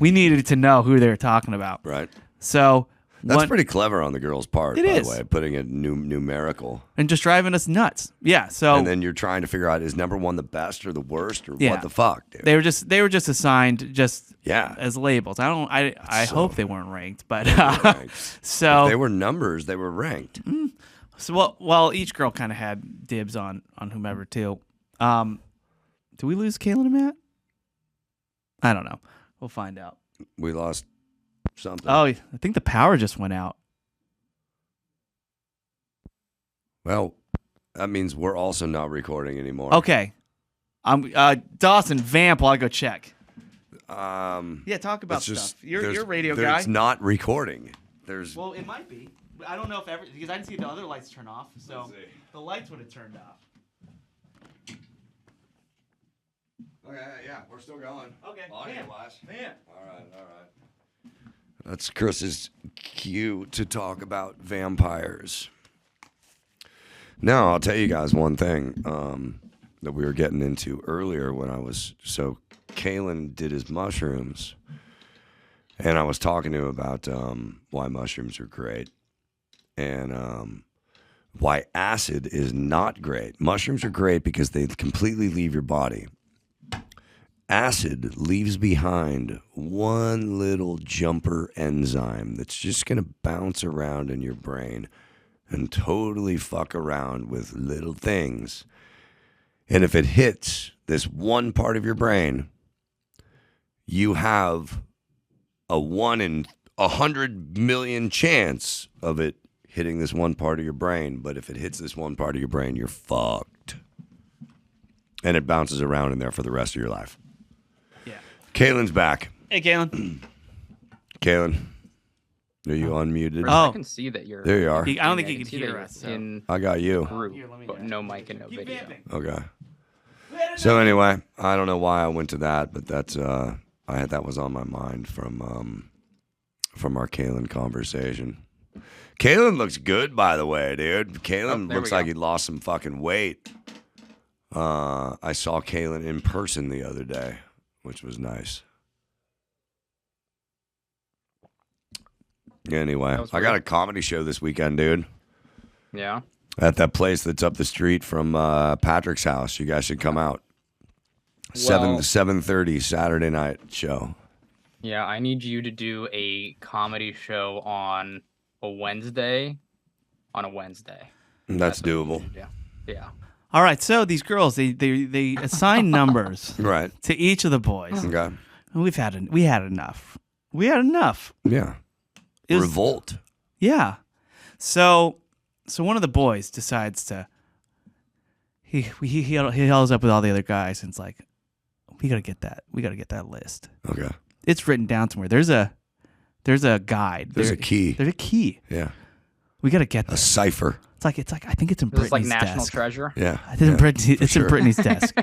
Speaker 1: We needed to know who they were talking about.
Speaker 2: Right.
Speaker 1: So
Speaker 2: That's pretty clever on the girl's part,
Speaker 1: It
Speaker 2: by
Speaker 1: is.
Speaker 2: the way, putting a numerical.
Speaker 1: and just driving us nuts. Yeah. So
Speaker 2: And then you're trying to figure out, is number 1 the best or the worst or
Speaker 1: Yeah.
Speaker 2: what the fuck, dude?
Speaker 1: they were just assigned just
Speaker 2: Yeah.
Speaker 1: as labels. I hope they weren't ranked, but
Speaker 2: Ranked.
Speaker 1: so
Speaker 2: If they were numbers, they were ranked.
Speaker 1: well, each girl kind of had dibs on whomever too. Do we lose Kaylin and Matt? I don't know. We'll find out.
Speaker 2: We lost something.
Speaker 1: Oh, I think the power just went out.
Speaker 2: Well, that means we're also not recording anymore.
Speaker 1: Okay. Dawson, vamp while I go check. Yeah, talk about
Speaker 2: let's just-
Speaker 1: stuff. You're
Speaker 2: there's-
Speaker 1: a radio
Speaker 2: there-
Speaker 1: guy.
Speaker 2: It's not recording. There's
Speaker 1: Well, it might be. I don't know if because I didn't see the other lights turn off, so
Speaker 2: Let's see.
Speaker 1: the lights would have turned off.
Speaker 2: Okay, yeah, we're still going.
Speaker 1: Okay,
Speaker 2: Audio-wise.
Speaker 1: Man.
Speaker 2: All right. That's Chris's cue to talk about vampires. Now, I'll tell you guys one thing that we were getting into earlier when Kalen did his mushrooms, and I was talking to him about why mushrooms are great and why acid is not great. Mushrooms are great because they completely leave your body. Acid leaves behind one little jumper enzyme that's just going to bounce around in your brain and totally fuck around with little things. And if it hits this one part of your brain, you have a 1 in 100 million chance of it hitting this one part of your brain. But if it hits this one part of your brain, you're fucked. And it bounces around in there for the rest of your life.
Speaker 1: Yeah.
Speaker 2: Kalen's back.
Speaker 1: Hey, Kalen.
Speaker 2: Kalen, are you unmuted?
Speaker 1: Oh.
Speaker 4: I can see that you're.
Speaker 2: There you are.
Speaker 1: I don't think
Speaker 4: I
Speaker 1: he
Speaker 4: can
Speaker 1: can
Speaker 4: see that
Speaker 1: hear
Speaker 4: you're
Speaker 1: us. So.
Speaker 4: in
Speaker 2: I got you.
Speaker 4: group,
Speaker 1: Here, let me
Speaker 4: but
Speaker 1: get it.
Speaker 4: no mic and no
Speaker 1: Keep
Speaker 4: video.
Speaker 1: vamping.
Speaker 2: Okay. So anyway, I don't know why I went to that, but that's that was on my mind from our Kalen conversation. Kalen looks good, by the way, dude. Kalen
Speaker 4: there
Speaker 2: looks
Speaker 4: we
Speaker 2: like
Speaker 4: go.
Speaker 2: he lost some fucking weight. I saw Kalen in person the other day, which was nice. Anyway,
Speaker 4: was
Speaker 2: I got
Speaker 4: weird.
Speaker 2: a comedy show this weekend, dude.
Speaker 4: Yeah.
Speaker 2: At that place that's up the street from Patrick's house. You guys should come out.
Speaker 4: Well-
Speaker 2: 7:30 Saturday night show.
Speaker 4: Yeah, I need you to do a comedy show on a Wednesday.
Speaker 2: That's
Speaker 4: what you
Speaker 2: doable.
Speaker 4: need to do. Yeah.
Speaker 1: All right, so these girls, they assign numbers
Speaker 2: Right.
Speaker 1: to each of the boys.
Speaker 2: Okay.
Speaker 1: And we had enough. We had enough.
Speaker 2: Yeah.
Speaker 1: It was-
Speaker 2: Revolt.
Speaker 1: Yeah. So one of the boys decides to he yells up with all the other guys and it's like, we gotta get that list.
Speaker 2: Okay.
Speaker 1: It's written down somewhere. There's a guide.
Speaker 2: There's a key.
Speaker 1: There's a key.
Speaker 2: Yeah.
Speaker 1: We gotta get
Speaker 2: A
Speaker 1: this.
Speaker 2: cipher.
Speaker 1: It's like I think it's in
Speaker 4: This is
Speaker 1: Brittany's
Speaker 4: like National
Speaker 1: desk.
Speaker 4: Treasure.
Speaker 2: Yeah.
Speaker 1: It's in
Speaker 2: Yeah,
Speaker 1: Brittany's.
Speaker 2: for
Speaker 1: It's
Speaker 2: sure.
Speaker 1: in Brittany's desk,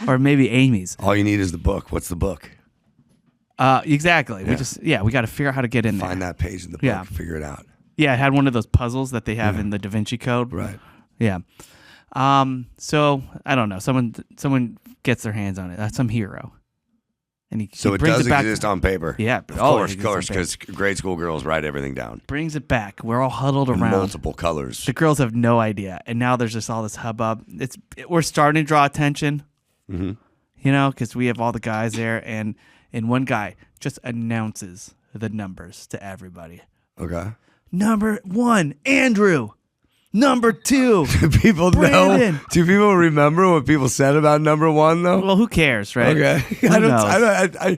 Speaker 1: or maybe Amy's.
Speaker 2: All you need is the book. What's the book?
Speaker 1: Exactly.
Speaker 2: Yeah.
Speaker 1: We got to figure out how to get in
Speaker 2: Find
Speaker 1: there.
Speaker 2: that page in the book.
Speaker 1: Yeah.
Speaker 2: Figure it out.
Speaker 1: Yeah, it had one of those puzzles that they have
Speaker 2: Yeah.
Speaker 1: in the Da Vinci Code.
Speaker 2: Right.
Speaker 1: Yeah. So I don't know. Someone gets their hands on it. That's some hero. And he
Speaker 2: So it
Speaker 1: brings
Speaker 2: does
Speaker 1: it back.
Speaker 2: exist on paper.
Speaker 1: Yeah,
Speaker 2: Of
Speaker 1: oh,
Speaker 2: course,
Speaker 1: it exists on paper.
Speaker 2: because grade school girls write everything down.
Speaker 1: Brings it back. We're all huddled
Speaker 2: In
Speaker 1: around.
Speaker 2: multiple colors.
Speaker 1: The girls have no idea, and now there's just all this hubbub. We're starting to draw attention,
Speaker 2: Mm-hmm.
Speaker 1: because we have all the guys there, and one guy just announces the numbers to everybody.
Speaker 2: Okay.
Speaker 1: Number 1, Andrew. Number 2.
Speaker 2: Do people
Speaker 1: Brandon.
Speaker 2: know? Do people remember what people said about number 1 though?
Speaker 1: Well, who cares, right?
Speaker 2: Okay.
Speaker 1: Who knows?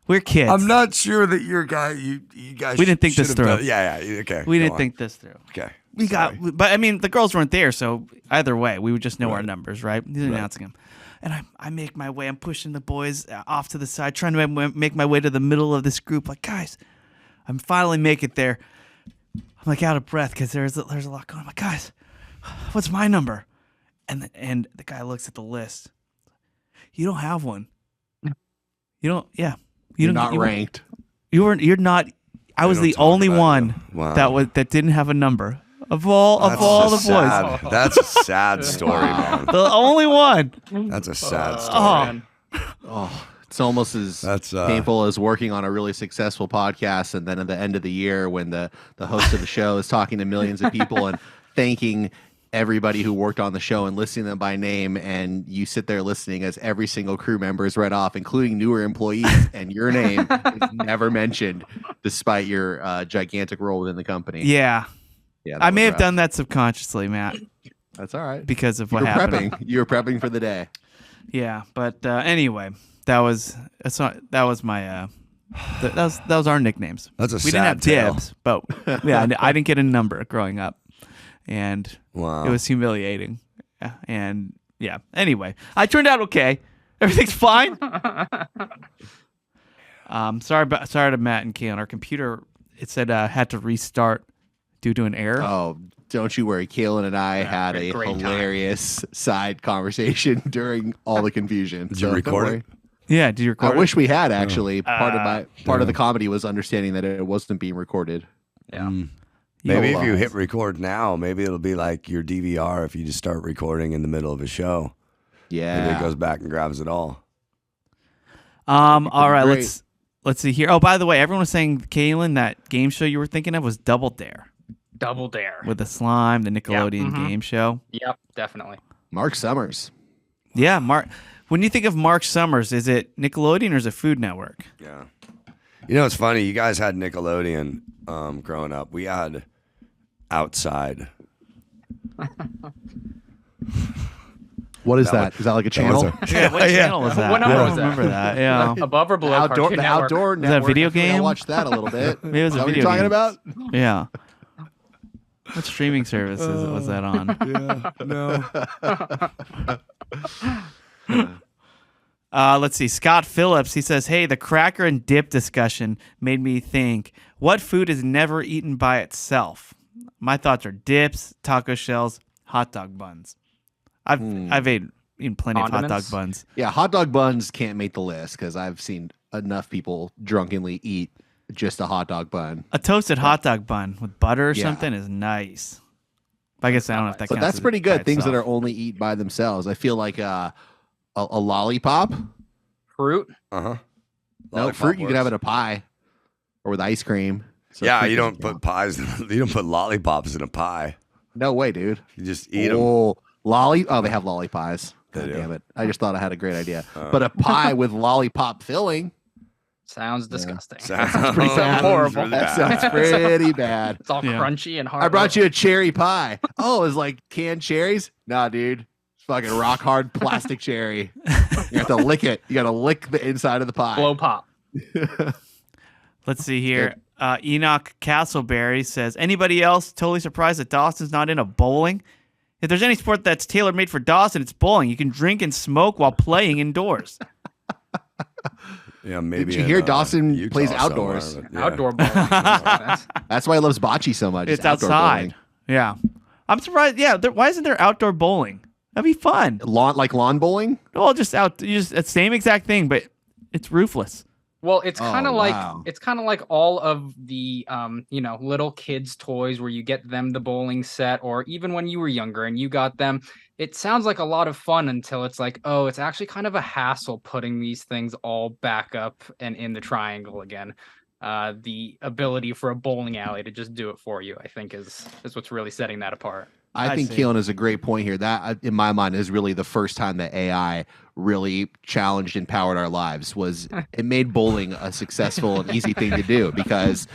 Speaker 1: We're kids.
Speaker 2: I'm not sure that your guy. You guys.
Speaker 1: We didn't think
Speaker 2: should
Speaker 1: this
Speaker 2: have
Speaker 1: through.
Speaker 2: done- Yeah. Okay.
Speaker 1: We
Speaker 2: go
Speaker 1: didn't
Speaker 2: on.
Speaker 1: think this through.
Speaker 2: Okay.
Speaker 1: We
Speaker 2: Sorry.
Speaker 1: but I mean, the girls weren't there, so either way, we would just know our
Speaker 2: Right.
Speaker 1: numbers, right? He's announcing them. And I make my way. I'm pushing the boys off to the side, trying to make my way to the middle of this group. Like, guys, I'm finally make it there. I'm like out of breath because there's a lot going on. I'm like, guys, what's my number? And the guy looks at the list. You don't have one. You don't. Yeah.
Speaker 3: You're not
Speaker 1: you weren't-
Speaker 3: ranked.
Speaker 1: You're not. I was
Speaker 2: don't
Speaker 1: the
Speaker 2: talk
Speaker 1: only
Speaker 2: about
Speaker 1: one
Speaker 2: you. Wow.
Speaker 1: that didn't have a number of all
Speaker 2: That's
Speaker 1: the
Speaker 2: a
Speaker 1: boys.
Speaker 2: sad- That's a sad story, man.
Speaker 1: The only one.
Speaker 2: That's a sad story.
Speaker 1: Oh.
Speaker 4: Man.
Speaker 3: Oh, it's almost as
Speaker 2: That's,
Speaker 3: painful as working on a really successful podcast, and then at the end of the year, when the host of the show is talking to millions of people and thanking everybody who worked on the show and listing them by name, and you sit there listening as every single crew member is read off, including newer employees, and your name is never mentioned, despite your gigantic role within the company.
Speaker 1: Yeah.
Speaker 3: Yeah, that
Speaker 1: I
Speaker 3: was
Speaker 1: may have
Speaker 3: rough.
Speaker 1: done that subconsciously, Matt,
Speaker 3: That's all right.
Speaker 1: because of
Speaker 3: You
Speaker 1: what
Speaker 3: were
Speaker 1: happened.
Speaker 3: prepping. You were prepping for the day.
Speaker 1: Yeah, but anyway, that was my that was our nicknames.
Speaker 2: That's a
Speaker 1: We didn't have
Speaker 2: sad tale.
Speaker 1: dibs, but yeah, I didn't get a number growing up, and
Speaker 2: Wow.
Speaker 1: it was humiliating. And yeah, anyway, I turned out okay. Everything's fine. Sorry to Matt and Keon. Our computer, it said had to restart due to an error.
Speaker 3: Oh, don't you worry. Kaylin and I had a
Speaker 4: great time.
Speaker 3: hilarious side conversation during all the confusion.
Speaker 2: Did you
Speaker 3: don't
Speaker 2: record
Speaker 3: worry.
Speaker 2: it?
Speaker 1: Yeah, did you record
Speaker 3: I
Speaker 1: it?
Speaker 3: wish we had actually. Part of the comedy was understanding that it wasn't being recorded.
Speaker 4: Yeah.
Speaker 2: Maybe if you hit record now, maybe it'll be like your DVR if you just start recording in the middle of a show.
Speaker 3: Yeah.
Speaker 2: Maybe it goes back and grabs it all.
Speaker 1: All right,
Speaker 3: Great.
Speaker 1: let's see here. Oh, by the way, everyone was saying, Kaylin, that game show you were thinking of was Double Dare
Speaker 4: Double Dare.
Speaker 1: with the slime, the Nickelodeon game show.
Speaker 4: Yep, definitely.
Speaker 3: Mark Summers.
Speaker 1: Yeah, Mark. When you think of Mark Summers, is it Nickelodeon or is it Food Network?
Speaker 2: Yeah. You know, it's funny. You guys had Nickelodeon growing up. We had Outside.
Speaker 3: What is that? Is that like a channel?
Speaker 1: Yeah, what channel was that?
Speaker 4: What number
Speaker 1: I don't
Speaker 4: was that?
Speaker 1: remember that. Yeah,
Speaker 4: Above or below
Speaker 3: Outdoor,
Speaker 4: Cartoon
Speaker 3: the
Speaker 4: Network?
Speaker 3: outdoor
Speaker 1: that a
Speaker 3: network.
Speaker 1: video
Speaker 3: I think I
Speaker 1: game?
Speaker 3: watched that a little bit.
Speaker 1: Maybe it was
Speaker 3: Is
Speaker 1: a
Speaker 3: that what
Speaker 1: video
Speaker 3: you're talking
Speaker 1: game.
Speaker 3: about?
Speaker 1: Yeah. What streaming services was that on? Let's see. Scott Phillips, he says, hey, the cracker and dip discussion made me think, what food is never eaten by itself? My thoughts are dips, taco shells, hot dog buns. I've eaten plenty of hot dog
Speaker 4: Condiments?
Speaker 1: buns.
Speaker 3: Yeah, hot dog buns can't make the list because I've seen enough people drunkenly eat just a hot dog bun.
Speaker 1: A toasted hot dog bun with butter or
Speaker 3: Yeah.
Speaker 1: something is nice. But I guess I don't know if that
Speaker 3: But
Speaker 1: counts
Speaker 3: that's
Speaker 1: as
Speaker 3: pretty
Speaker 1: by
Speaker 3: good. Things that
Speaker 1: itself.
Speaker 3: are only eaten by themselves. I feel like a lollipop.
Speaker 4: Fruit.
Speaker 2: Uh-huh.
Speaker 3: No, fruit you can have in a pie or with ice cream. So
Speaker 2: Yeah,
Speaker 3: fruit
Speaker 2: you don't
Speaker 3: doesn't
Speaker 2: put pies. You don't put lollipops in a pie.
Speaker 3: No way, dude.
Speaker 2: You just eat them.
Speaker 3: Oh, they have lollipies. God
Speaker 2: They do.
Speaker 3: damn it. I just thought I had a great idea. But a pie with lollipop filling,
Speaker 4: Sounds disgusting.
Speaker 2: Sounds
Speaker 3: pretty bad.
Speaker 4: Horrible.
Speaker 2: really
Speaker 3: that
Speaker 2: bad.
Speaker 3: sounds pretty bad.
Speaker 4: It's all
Speaker 1: Yeah.
Speaker 4: crunchy and hard.
Speaker 3: I brought you a cherry pie. Oh, it's like canned cherries? Nah, dude. It's fucking rock hard plastic cherry. You have to lick it. You got to lick the inside of the pie.
Speaker 4: blow pop.
Speaker 1: Let's see here. Enoch Castleberry says, anybody else totally surprised that Dawson's not in a bowling? If there's any sport that's tailor-made for Dawson, it's bowling. You can drink and smoke while playing indoors.
Speaker 2: Yeah, maybe.
Speaker 3: Did you
Speaker 2: in,
Speaker 3: hear Dawson
Speaker 2: Utah
Speaker 3: plays
Speaker 2: somewhere,
Speaker 3: outdoors?
Speaker 2: but yeah.
Speaker 4: Outdoor bowling. That's-
Speaker 3: That's why he loves bocce so much.
Speaker 1: It's
Speaker 3: outdoor
Speaker 1: outside.
Speaker 3: bowling.
Speaker 1: Yeah. I'm surprised. Yeah, why isn't there outdoor bowling? That'd be fun.
Speaker 3: Lawn bowling?
Speaker 1: Well, just the same exact thing, but it's roofless.
Speaker 4: Well, it's kind of like
Speaker 3: wow.
Speaker 4: all of the little kids' toys where you get them the bowling set, or even when you were younger and you got them. It sounds like a lot of fun until it's like, oh, it's actually kind of a hassle putting these things all back up and in the triangle again. The ability for a bowling alley to just do it for you, I think, is what's really setting that apart.
Speaker 3: I think
Speaker 1: see.
Speaker 3: Keelan is a great point here. That, in my mind, is really the first time that AI really challenged and powered our lives. Was it made bowling a successful and easy thing to do? Because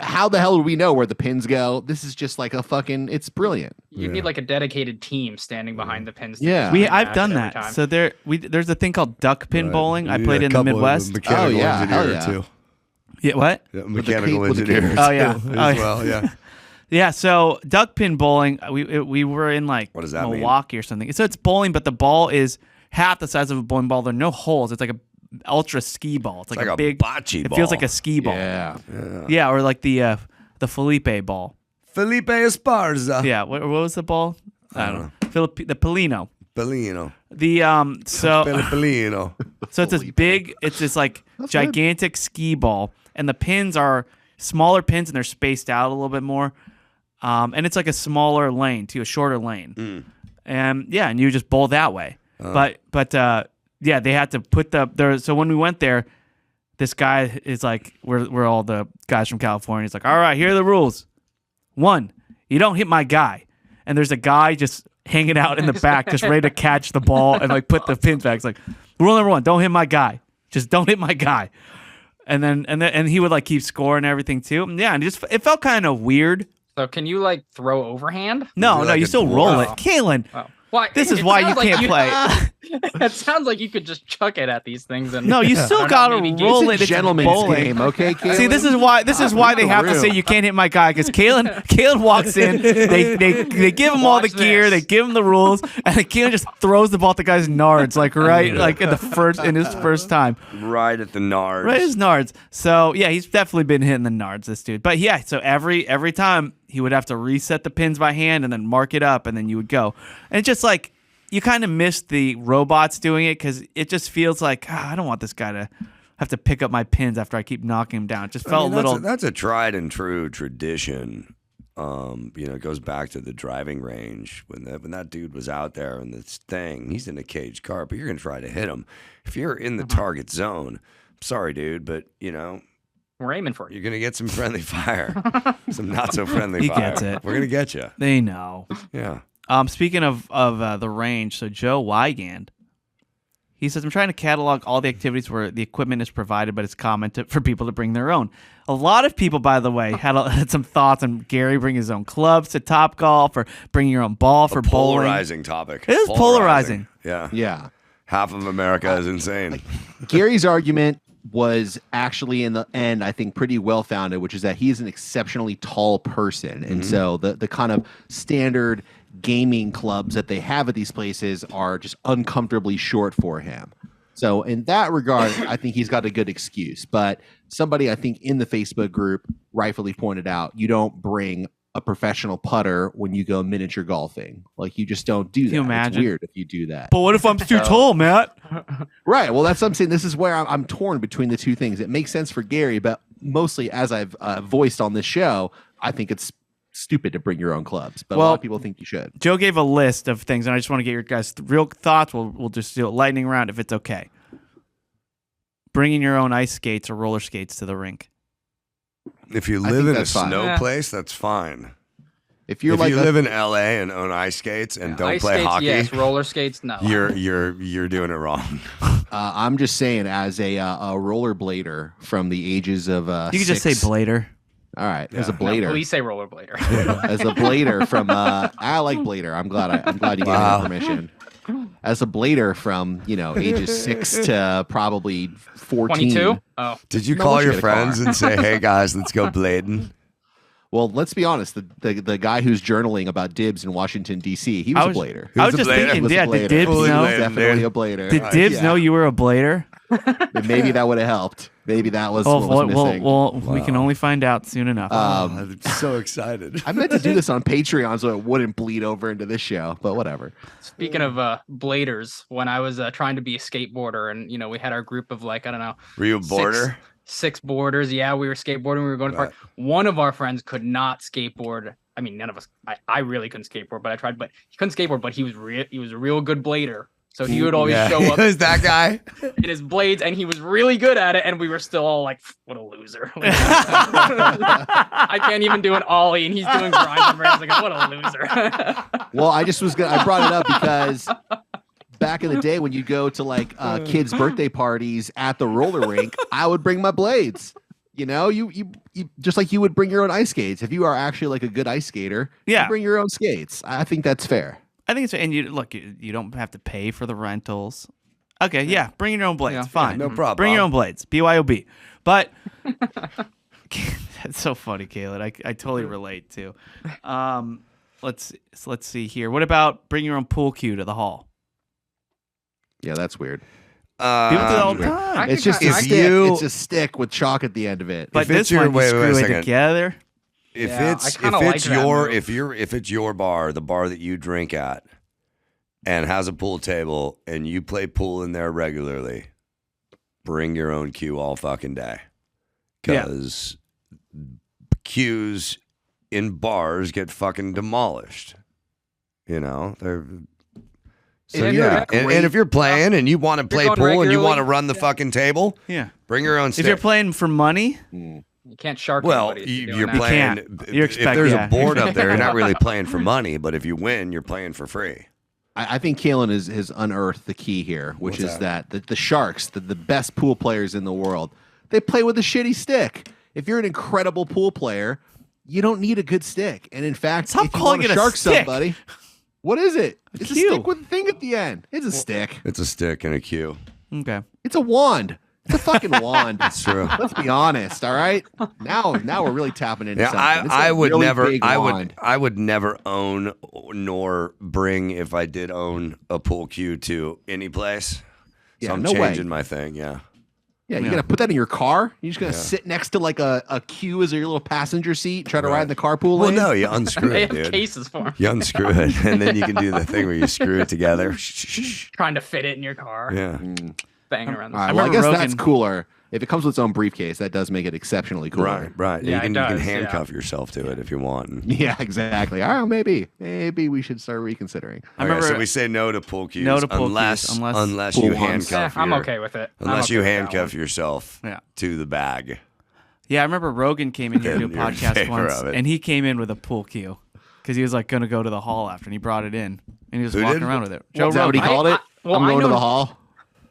Speaker 3: how the hell do we know where the pins go? This is just like it's brilliant.
Speaker 4: You need like a dedicated team standing behind the pins. to
Speaker 3: Yeah.
Speaker 4: just
Speaker 1: I've
Speaker 4: match
Speaker 1: done
Speaker 4: every
Speaker 1: that.
Speaker 4: time.
Speaker 1: So there's a thing called duck pin
Speaker 2: Right.
Speaker 1: bowling. I
Speaker 2: You
Speaker 1: played
Speaker 2: need a
Speaker 1: in the
Speaker 2: couple of
Speaker 1: Midwest.
Speaker 2: Mechanical
Speaker 3: Oh, yeah, hell
Speaker 2: engineer,
Speaker 3: yeah.
Speaker 2: too.
Speaker 1: Yeah, what?
Speaker 2: Yeah,
Speaker 3: the
Speaker 2: mechanical
Speaker 3: with the
Speaker 2: engineer.
Speaker 3: cables.
Speaker 1: Oh, yeah.
Speaker 2: too,
Speaker 1: Oh,
Speaker 2: as
Speaker 1: yeah.
Speaker 2: well, yeah.
Speaker 1: Yeah, so duck pin bowling, we were in like
Speaker 2: What does that mean?
Speaker 1: Milwaukee or something. So it's bowling, but the ball is half the size of a bowling ball. There are no holes. It's like a ultra ski ball. It's like,
Speaker 2: Like
Speaker 1: a
Speaker 2: a
Speaker 1: big
Speaker 2: bocce
Speaker 1: It
Speaker 2: ball.
Speaker 1: feels like a ski ball.
Speaker 3: Yeah.
Speaker 1: Yeah, or like the Felipe ball.
Speaker 2: Felipe Esparza.
Speaker 1: Yeah, what was the ball? I don't know. The Polino.
Speaker 2: Bellino.
Speaker 1: The
Speaker 2: Bellino.
Speaker 1: So it's this big, it's this like gigantic ski ball, and the pins are smaller pins, and they're spaced out a little bit more. And it's like a smaller lane to a shorter lane. And yeah, and you just bowl that way. But yeah, they had to put so when we went there, this guy is like, we're all the guys from California. He's like, all right, here are the rules. 1, you don't hit my guy. And there's a guy just hanging out in the back, just ready to catch the ball and like put the pins back. It's like, rule number 1, don't hit my guy. Just don't hit my guy. And he would like keep score and everything too. And yeah, and it felt kind of weird.
Speaker 4: So can you like throw overhand?
Speaker 1: No,
Speaker 2: You're
Speaker 1: no,
Speaker 2: like
Speaker 1: you
Speaker 2: a
Speaker 1: still
Speaker 2: dwarf.
Speaker 1: roll it.
Speaker 4: Oh.
Speaker 1: Kalen,
Speaker 4: Oh. Why?
Speaker 1: This is
Speaker 4: It
Speaker 1: why you
Speaker 4: sounds like
Speaker 1: can't play.
Speaker 4: It sounds like you could just chuck it at these things and
Speaker 1: No, you still
Speaker 4: I don't
Speaker 1: gotta
Speaker 4: know, maybe
Speaker 1: roll
Speaker 3: It's
Speaker 1: it.
Speaker 3: a
Speaker 1: It's
Speaker 3: gentleman's
Speaker 1: bowling.
Speaker 3: game, okay, Caleb?
Speaker 1: See, this is why they have to say you can't hit my guy, because Kalen walks in, they give him all the
Speaker 4: Watch
Speaker 1: gear,
Speaker 4: this.
Speaker 1: they give him the rules, and then Kalen just throws the ball at the guy's nards, like in his first time.
Speaker 2: Right at the nards.
Speaker 1: Right, his nards. So yeah, he's definitely been hitting the nards, this dude. But yeah, so every time he would have to reset the pins by hand and then mark it up, and then you would go. And it's just like you kind of miss the robots doing it, because it just feels like I don't want this guy to have to pick up my pins after I keep knocking him down. It just felt a little.
Speaker 2: That's a tried and true tradition. It goes back to the driving range when that dude was out there in this thing. He's in a caged car, but you're gonna try to hit him. If you're in the target zone, I'm sorry, dude, but
Speaker 4: we're aiming for you.
Speaker 2: you're gonna get some friendly fire, some not so friendly
Speaker 1: He
Speaker 2: fire.
Speaker 1: gets it.
Speaker 2: We're gonna get you.
Speaker 1: They know.
Speaker 2: Yeah.
Speaker 1: Speaking of the range, so Joe Wygand, he says, I'm trying to catalog all the activities where the equipment is provided, but it's common for people to bring their own. A lot of people, by the way, had some thoughts on Gary bringing his own clubs to Topgolf, or bringing your own ball for bowling.
Speaker 2: Polarizing topic.
Speaker 1: It is polarizing.
Speaker 2: Yeah.
Speaker 3: Yeah.
Speaker 2: Half of America is insane.
Speaker 3: Gary's argument was actually in the end, I think, pretty well founded, which is that he's an exceptionally tall person. And so the kind of standard gaming clubs that they have at these places are just uncomfortably short for him. So in that regard, I think he's got a good excuse. But somebody, I think, in the Facebook group rightfully pointed out, you don't bring a professional putter when you go miniature golfing. Like, you just don't do that.
Speaker 1: you imagine?
Speaker 3: It's weird if you do that.
Speaker 1: But what if I'm too tall, Matt?
Speaker 3: Right. Well, that's what I'm saying. This is where I'm torn between the two things. It makes sense for Gary, but mostly, as I've voiced on this show, I think it's stupid to bring your own clubs. But a lot of people think you should.
Speaker 1: Joe gave a list of things, and I just want to get your guys' real thoughts. We'll just do a lightning round if it's okay. Bringing your own ice skates or roller skates to the rink.
Speaker 2: If you
Speaker 3: I
Speaker 2: live
Speaker 3: think
Speaker 2: in a
Speaker 3: that's fine.
Speaker 2: snow
Speaker 4: Yeah.
Speaker 2: place, that's fine.
Speaker 3: If you're
Speaker 2: If
Speaker 3: like
Speaker 2: you live in LA and own ice skates and don't
Speaker 4: Ice
Speaker 2: play
Speaker 4: skates,
Speaker 2: hockey,
Speaker 4: yes. Roller skates, no.
Speaker 2: you're doing it wrong.
Speaker 3: I'm just saying, as a rollerblader from the ages of
Speaker 1: You could just say blader.
Speaker 3: All right, as a
Speaker 2: Yeah.
Speaker 4: No,
Speaker 3: blader,
Speaker 4: please say rollerblader.
Speaker 3: as a blader from I like blader. I'm glad you gave
Speaker 2: Wow.
Speaker 3: me permission. As a blader from ages 6 to probably 14.
Speaker 4: 22? Oh.
Speaker 2: Did you
Speaker 3: No,
Speaker 2: call
Speaker 3: once you
Speaker 2: your
Speaker 3: get a car.
Speaker 2: friends and say, "Hey guys, let's go blading"?
Speaker 3: Well, let's be honest. The guy who's journaling about dibs in Washington D.C. He was a blader.
Speaker 1: I was
Speaker 2: Who's a
Speaker 1: just
Speaker 2: blader?
Speaker 1: thinking,
Speaker 3: Was a
Speaker 1: yeah,
Speaker 3: blader.
Speaker 1: did Dibs
Speaker 2: Fully
Speaker 1: know?
Speaker 2: blader.
Speaker 3: Definitely a blader.
Speaker 1: Did Dibs
Speaker 3: Yeah.
Speaker 1: know you were a blader?
Speaker 3: And maybe that would have helped. Maybe that was
Speaker 1: Oh,
Speaker 3: what was missing.
Speaker 1: we can only find out soon enough.
Speaker 2: I'm so excited.
Speaker 3: I meant to do this on Patreon so it wouldn't bleed over into this show, but whatever.
Speaker 4: Speaking of bladers, when I was trying to be a skateboarder, and we had our group of I don't know,
Speaker 2: Were you a boarder?
Speaker 4: six boarders. Yeah, we were skateboarding. We were going to the park. One of our friends could not skateboard. I mean, none of us. I really couldn't skateboard, but I tried. But he couldn't skateboard. But he was a real good blader. So he would always show up
Speaker 2: Is that guy?
Speaker 4: in his blades, and he was really good at it. And we were still all like, "What a loser!" I can't even do an ollie, and he's doing grinds and rails. Like, what a loser!
Speaker 3: Well, I brought it up because back in the day when you go to kids' birthday parties at the roller rink, I would bring my blades. You just like you would bring your own ice skates. If you are actually a good ice skater,
Speaker 1: Yeah.
Speaker 3: you bring your own skates. I think that's fair.
Speaker 1: I think it's, and you don't have to pay for the rentals. Okay, yeah, bring your own blades.
Speaker 4: Yeah.
Speaker 1: Fine.
Speaker 2: No problem.
Speaker 1: Bring your own blades. BYOB. But that's so funny, Caleb. I totally relate too. Let's see here. What about bring your own pool cue to the hall?
Speaker 3: Yeah, that's weird.
Speaker 1: People do that all the
Speaker 3: weird.
Speaker 1: time.
Speaker 3: It's just a
Speaker 2: if
Speaker 3: stick.
Speaker 2: you-
Speaker 3: It's a stick with chalk at the end of it.
Speaker 1: But
Speaker 2: if it's
Speaker 1: this
Speaker 2: your-
Speaker 1: one, you
Speaker 2: wait a
Speaker 1: screw it
Speaker 2: second.
Speaker 1: together.
Speaker 2: If
Speaker 4: Yeah,
Speaker 2: it's
Speaker 4: I
Speaker 2: if
Speaker 4: kinda like
Speaker 2: it's
Speaker 4: that
Speaker 2: your
Speaker 4: move.
Speaker 2: if it's your bar, the bar that you drink at, and has a pool table, and you play pool in there regularly, bring your own cue all fucking day,
Speaker 1: Yeah.
Speaker 2: because cues in bars get fucking demolished. They're. So
Speaker 3: And
Speaker 2: yeah,
Speaker 3: they're
Speaker 2: and
Speaker 3: great-
Speaker 2: if you're playing and you want to play
Speaker 4: going
Speaker 2: pool and you
Speaker 4: regularly,
Speaker 2: want to run the fucking table,
Speaker 1: Yeah.
Speaker 2: bring your own stick.
Speaker 1: If you're playing for money,
Speaker 4: You can't shark
Speaker 2: Well,
Speaker 4: anybody if doing
Speaker 2: you're
Speaker 4: that.
Speaker 1: You
Speaker 2: playing.
Speaker 1: can't. You're
Speaker 2: If there's
Speaker 1: yeah.
Speaker 2: a board up there, you're not really playing for money. But if you win, you're playing for free.
Speaker 3: I think Kalen has unearthed the key here, which
Speaker 2: What's
Speaker 3: is that the Sharks, the best pool players in the world, they play with a shitty stick. If you're an incredible pool player, you don't need a good stick. And in fact,
Speaker 1: Stop
Speaker 3: if you
Speaker 1: calling
Speaker 3: want
Speaker 1: it
Speaker 3: to
Speaker 1: a
Speaker 3: shark
Speaker 1: stick.
Speaker 3: somebody, What is it? It's a
Speaker 1: cue.
Speaker 3: stick with a thing at the end. It's a stick.
Speaker 2: It's a stick and a cue.
Speaker 1: Okay.
Speaker 3: It's a wand. It's a fucking wand.
Speaker 2: That's true.
Speaker 3: Let's be honest, all right? Now we're really tapping into
Speaker 2: Yeah,
Speaker 3: something. It's a
Speaker 2: I would
Speaker 3: really
Speaker 2: never.
Speaker 3: big wand.
Speaker 2: I would never own nor bring, if I did own, a pool cue to any place.
Speaker 3: Yeah,
Speaker 2: So I'm
Speaker 3: no way.
Speaker 2: changing my thing. Yeah.
Speaker 3: Yeah, you're gonna put that in your car. You're just gonna sit next to like a queue as your little passenger seat, try to ride in the carpool
Speaker 2: Well,
Speaker 3: lane.
Speaker 2: no, you unscrew
Speaker 4: They
Speaker 2: it,
Speaker 4: have
Speaker 2: dude.
Speaker 4: cases for 'em.
Speaker 2: You unscrew it, and then you can do the thing where you screw it together.
Speaker 4: Trying to fit it in your car.
Speaker 2: Yeah.
Speaker 4: Banging around the
Speaker 3: All right,
Speaker 1: I
Speaker 3: well, I
Speaker 1: remember
Speaker 3: guess
Speaker 1: Rogan-
Speaker 3: that's cooler. If it comes with its own briefcase, that does make it exceptionally cooler.
Speaker 2: Right. Right.
Speaker 4: Yeah,
Speaker 2: you can
Speaker 4: it does,
Speaker 2: handcuff yourself to it if you want.
Speaker 3: Yeah, exactly. All right, maybe we should start reconsidering.
Speaker 1: I
Speaker 2: Okay,
Speaker 1: remember
Speaker 2: so we say no to pool cues.
Speaker 1: No to pool
Speaker 2: unless,
Speaker 1: cues,
Speaker 2: unless
Speaker 3: pool
Speaker 2: you
Speaker 3: ones.
Speaker 2: handcuff.
Speaker 4: I'm
Speaker 2: your-
Speaker 4: okay with it. I'm
Speaker 2: Unless
Speaker 4: okay
Speaker 2: you
Speaker 4: with that
Speaker 2: handcuff
Speaker 4: one.
Speaker 2: yourself
Speaker 1: Yeah.
Speaker 2: to the bag.
Speaker 1: Yeah, I remember Rogan came in here to do a
Speaker 2: You're in
Speaker 1: podcast
Speaker 2: favor
Speaker 1: once,
Speaker 2: of it.
Speaker 1: and he came in with a pool cue because he was like going to go to the hall after, and he brought it in, and he was
Speaker 2: Who
Speaker 1: walking
Speaker 2: did?
Speaker 1: around with it. Joe
Speaker 3: Is that what he
Speaker 1: Rogan.
Speaker 3: called it?
Speaker 4: well,
Speaker 3: I'm
Speaker 4: I
Speaker 3: going to
Speaker 4: know-
Speaker 3: the hall.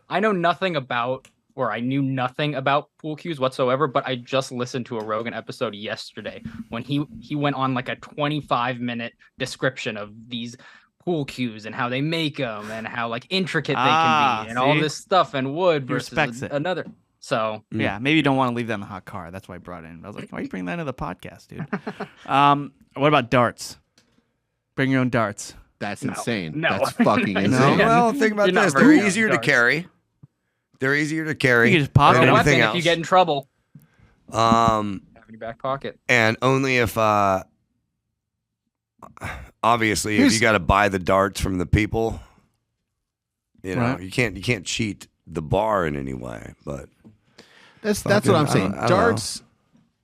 Speaker 4: I know nothing about, or I knew nothing about pool cues whatsoever, but I just listened to a Rogan episode yesterday when he went on like a 25-minute description of these pool cues and how they make them and how like intricate they can be and all
Speaker 1: see?
Speaker 4: this stuff and wood
Speaker 1: He
Speaker 4: versus
Speaker 1: respects it.
Speaker 4: another. So
Speaker 1: Yeah, maybe you don't want to leave that in the hot car. That's why I brought it in. I was like, why are you bringing that into the podcast, dude? What about darts? Bring your own darts.
Speaker 3: That's insane.
Speaker 4: No.
Speaker 3: That's fucking
Speaker 4: No.
Speaker 3: insane.
Speaker 4: Yeah.
Speaker 2: Well, think about
Speaker 4: You're not
Speaker 2: this. They're
Speaker 4: bringing out
Speaker 2: easier to
Speaker 4: darts.
Speaker 2: carry. They're easier to carry.
Speaker 1: You can just pocket
Speaker 2: than
Speaker 1: them.
Speaker 2: anything
Speaker 4: weapon
Speaker 2: else.
Speaker 4: if you get in trouble.
Speaker 2: Um,
Speaker 4: Have in your back pocket.
Speaker 2: and only if obviously if
Speaker 3: Here's-
Speaker 2: you got to buy the darts from the people, you know,
Speaker 1: Right.
Speaker 2: you can't cheat the bar in any way. But
Speaker 3: That's what I'm
Speaker 2: Fucking- I
Speaker 3: saying.
Speaker 2: don't know.
Speaker 3: Darts.